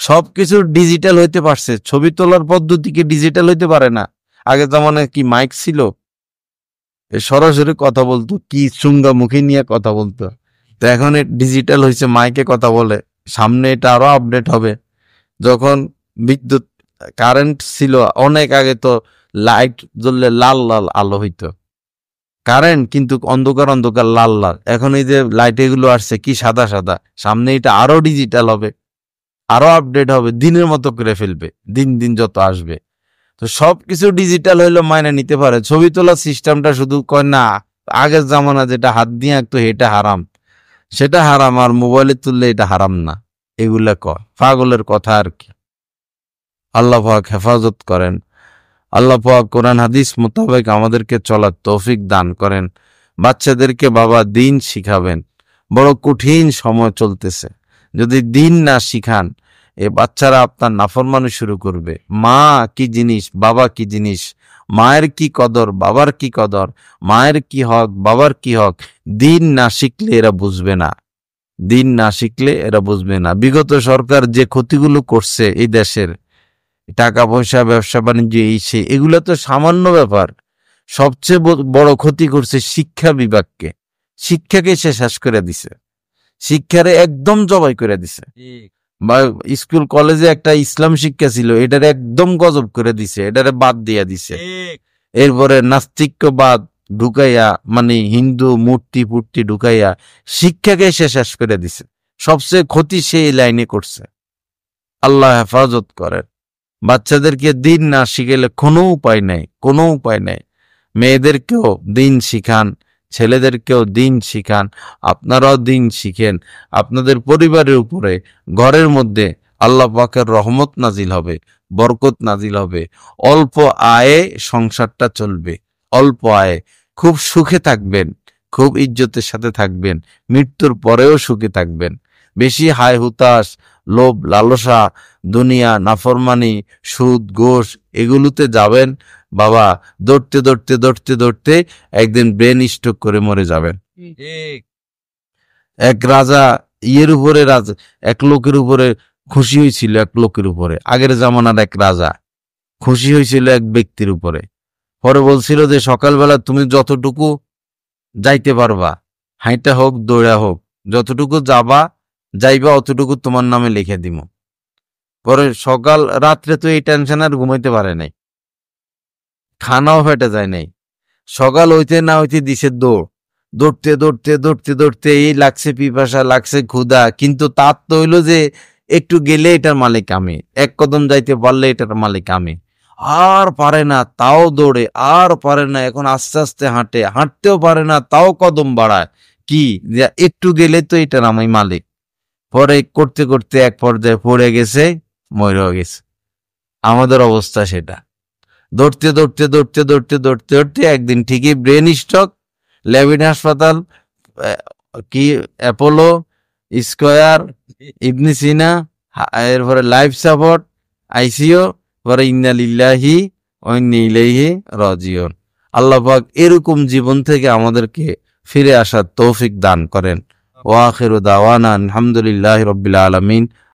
সবকিছু ডিজিটাল হইতে পারছে, ছবি তোলার পদ্ধতি কি ডিজিটাল হইতে পারে না? আগে জামানায় কি মাইক ছিল? সরাসরি কথা বলতো, কি চুঙ্গা মুখে নিয়ে কথা বলতো। তো এখন ডিজিটাল হয়েছে, মাইকে কথা বলে। সামনে এটা আরো আপডেট হবে। যখন বিদ্যুৎ কারেন্ট ছিল অনেক আগে, তো লাইট জ্বললে লাল লাল আলো হইতো, কারেন্ট কিন্তু অন্ধকার অন্ধকার লাল লাল। এখন এই যে লাইট এগুলো আসছে কি সাদা সাদা, সামনে এটা আরো ডিজিটাল হবে, আরো আপডেট হবে, দিনের মতো করে ফেলবে দিন দিন যত আসবে। তো সবকিছু ডিজিটাল হইলো মাইনে নিতে পারে, ছবি তোলার সিস্টেমটা শুধু কয় না আগের জামানা যেটা হাত দিয়ে আঁকতো এটা হারাম, সেটা হারাম, আর মোবাইলে তুললে এটা হারাম না, এগুলা কয় পাগলের কথা আর কি। আল্লাহ পাক হেফাজত করেন। আল্লাহ পাক কোরআন হাদিস মোতাবেক আমাদেরকে চলার তৌফিক দান করেন। বাচ্চাদেরকে বাবা দিন শিখাবেন, বড় কঠিন সময় চলতেছে, যদি দিন না শিখান এ বাচ্চারা আপনার নাফরমানি শুরু করবে। মা কি জিনিস, বাবা কি জিনিস, মায়ের কি কদর, বাবার কি কদর, মায়ের কি হক, বাবার কি হক, দিন না শিখলে এরা বুঝবে না, দিন না শিখলে এরা বুঝবে না। বিগত সরকার যে ক্ষতিগুলো করছে এই দেশের, টাকা পয়সা, ব্যবসা বাণিজ্য, এই সে, এগুলো তো সামান্য ব্যাপার। সবচেয়ে বড় ক্ষতি করছে শিক্ষা বিভাগকে, শিক্ষাকে সে শেষ করে দিছে, শিক্ষারে একদম জবাই করে দিছে। বা স্কুল কলেজে একটা ইসলাম শিক্ষা ছিল, এটারে একদম গজব করে দিছে, এটারে বাদ দিয়ে দিছে। এরপরে নাস্তিক্যবাদ ঢুকাইয়া, মানে হিন্দু মূর্তি ফুর্তি ঢুকাইয়া শিক্ষাকে সে শেষ করে দিছে। সবচেয়ে ক্ষতি সেই লাইনে করছে। আল্লাহ হেফাজত করেন। বাচ্চাদেরকে দিন না শিখাইলে কোনো উপায় নাই, কোনো উপায় নাই। মেয়েদেরকেও দিন শিখান, ছেলেদেরকেও দিন শিখান, আপনারাও দিন শিখেন। আপনাদের পরিবারের উপরে, ঘরের মধ্যে আল্লাহ পাকের রহমত নাজিল হবে, বরকত নাজিল হবে। অল্প আয়ে সংসারটা চলবে, অল্প আয়ে খুব সুখে থাকবেন, খুব ইজ্জতের সাথে থাকবেন, মৃত্যুর পরেও সুখে থাকবেন। বেশি হায় হুতাশ, লোভ লালসা, দুনিয়া নাফরমানি, সুদ ঘোষ, এগুলোতে যাবেন বাবা, দৌড়তে দৌড়তে দৌড়তে দৌড়তে একদিন ব্রেন স্ট্রোক করে মরে যাবেন। এক রাজা এক লোকের উপরে খুশি হয়েছিল, এক লোকের উপরে, আগের জামানার এক রাজা খুশি হয়েছিল এক ব্যক্তির উপরে। পরে বলছিল যে সকালবেলা তুমি যতটুকু যাইতে পারবা, হাইটা হোক দৌড়া হোক, যতটুকু যাইবা অতটুকু তোমার নামে লিখে দিব। পরে রাত্রে তো এই টেনশন আর ঘুমাইতে পারে নাই, খানাও ফেটে যায় নাই। সকাল হইতে না হইতে দিছে দৌড়তে দৌড়তে দৌড়তে দৌড়তে এই লাগছে পিপাসা, লাগছে ক্ষুধা, কিন্তু তার তো হইলো যে একটু গেলে এটার মালিক আমি, এক কদম যাইতে পারলে এটার মালিক আমি। আর পারে না তাও দৌড়ে, আর পারে না এখন আস্তে আস্তে হাঁটে, হাঁটতেও পারে না তাও কদম বাড়ায়, কি একটু গেলে তো এটার আমি মালিক। পরে করতে করতে এক পর্যায়ে পড়ে গেছে, মরে গেছে। আমাদের অবস্থা সেটা, দৌড়তে দৌড়তে দৌড়তে দৌড়তে দৌড়তে দৌড়তে একদিন ঠিকই ব্রেন স্ট্রোক, লেভিন হাসপাতাল, কি অ্যাপোলো, স্কয়ার, ইবনে সিনা, এরপরে লাইফ সাপোর্ট, আইসিও, পরে ইন্না লিল্লাহি ওয়া ইন্না ইলাইহি রাজিউন। আল্লাহ পাক এরকম জীবন থেকে আমাদেরকে ফিরে আসার তৌফিক দান করেন। ওয়া আখিরু দাওয়ানা আলহামদুলিল্লাহি রাব্বিল আলামিন।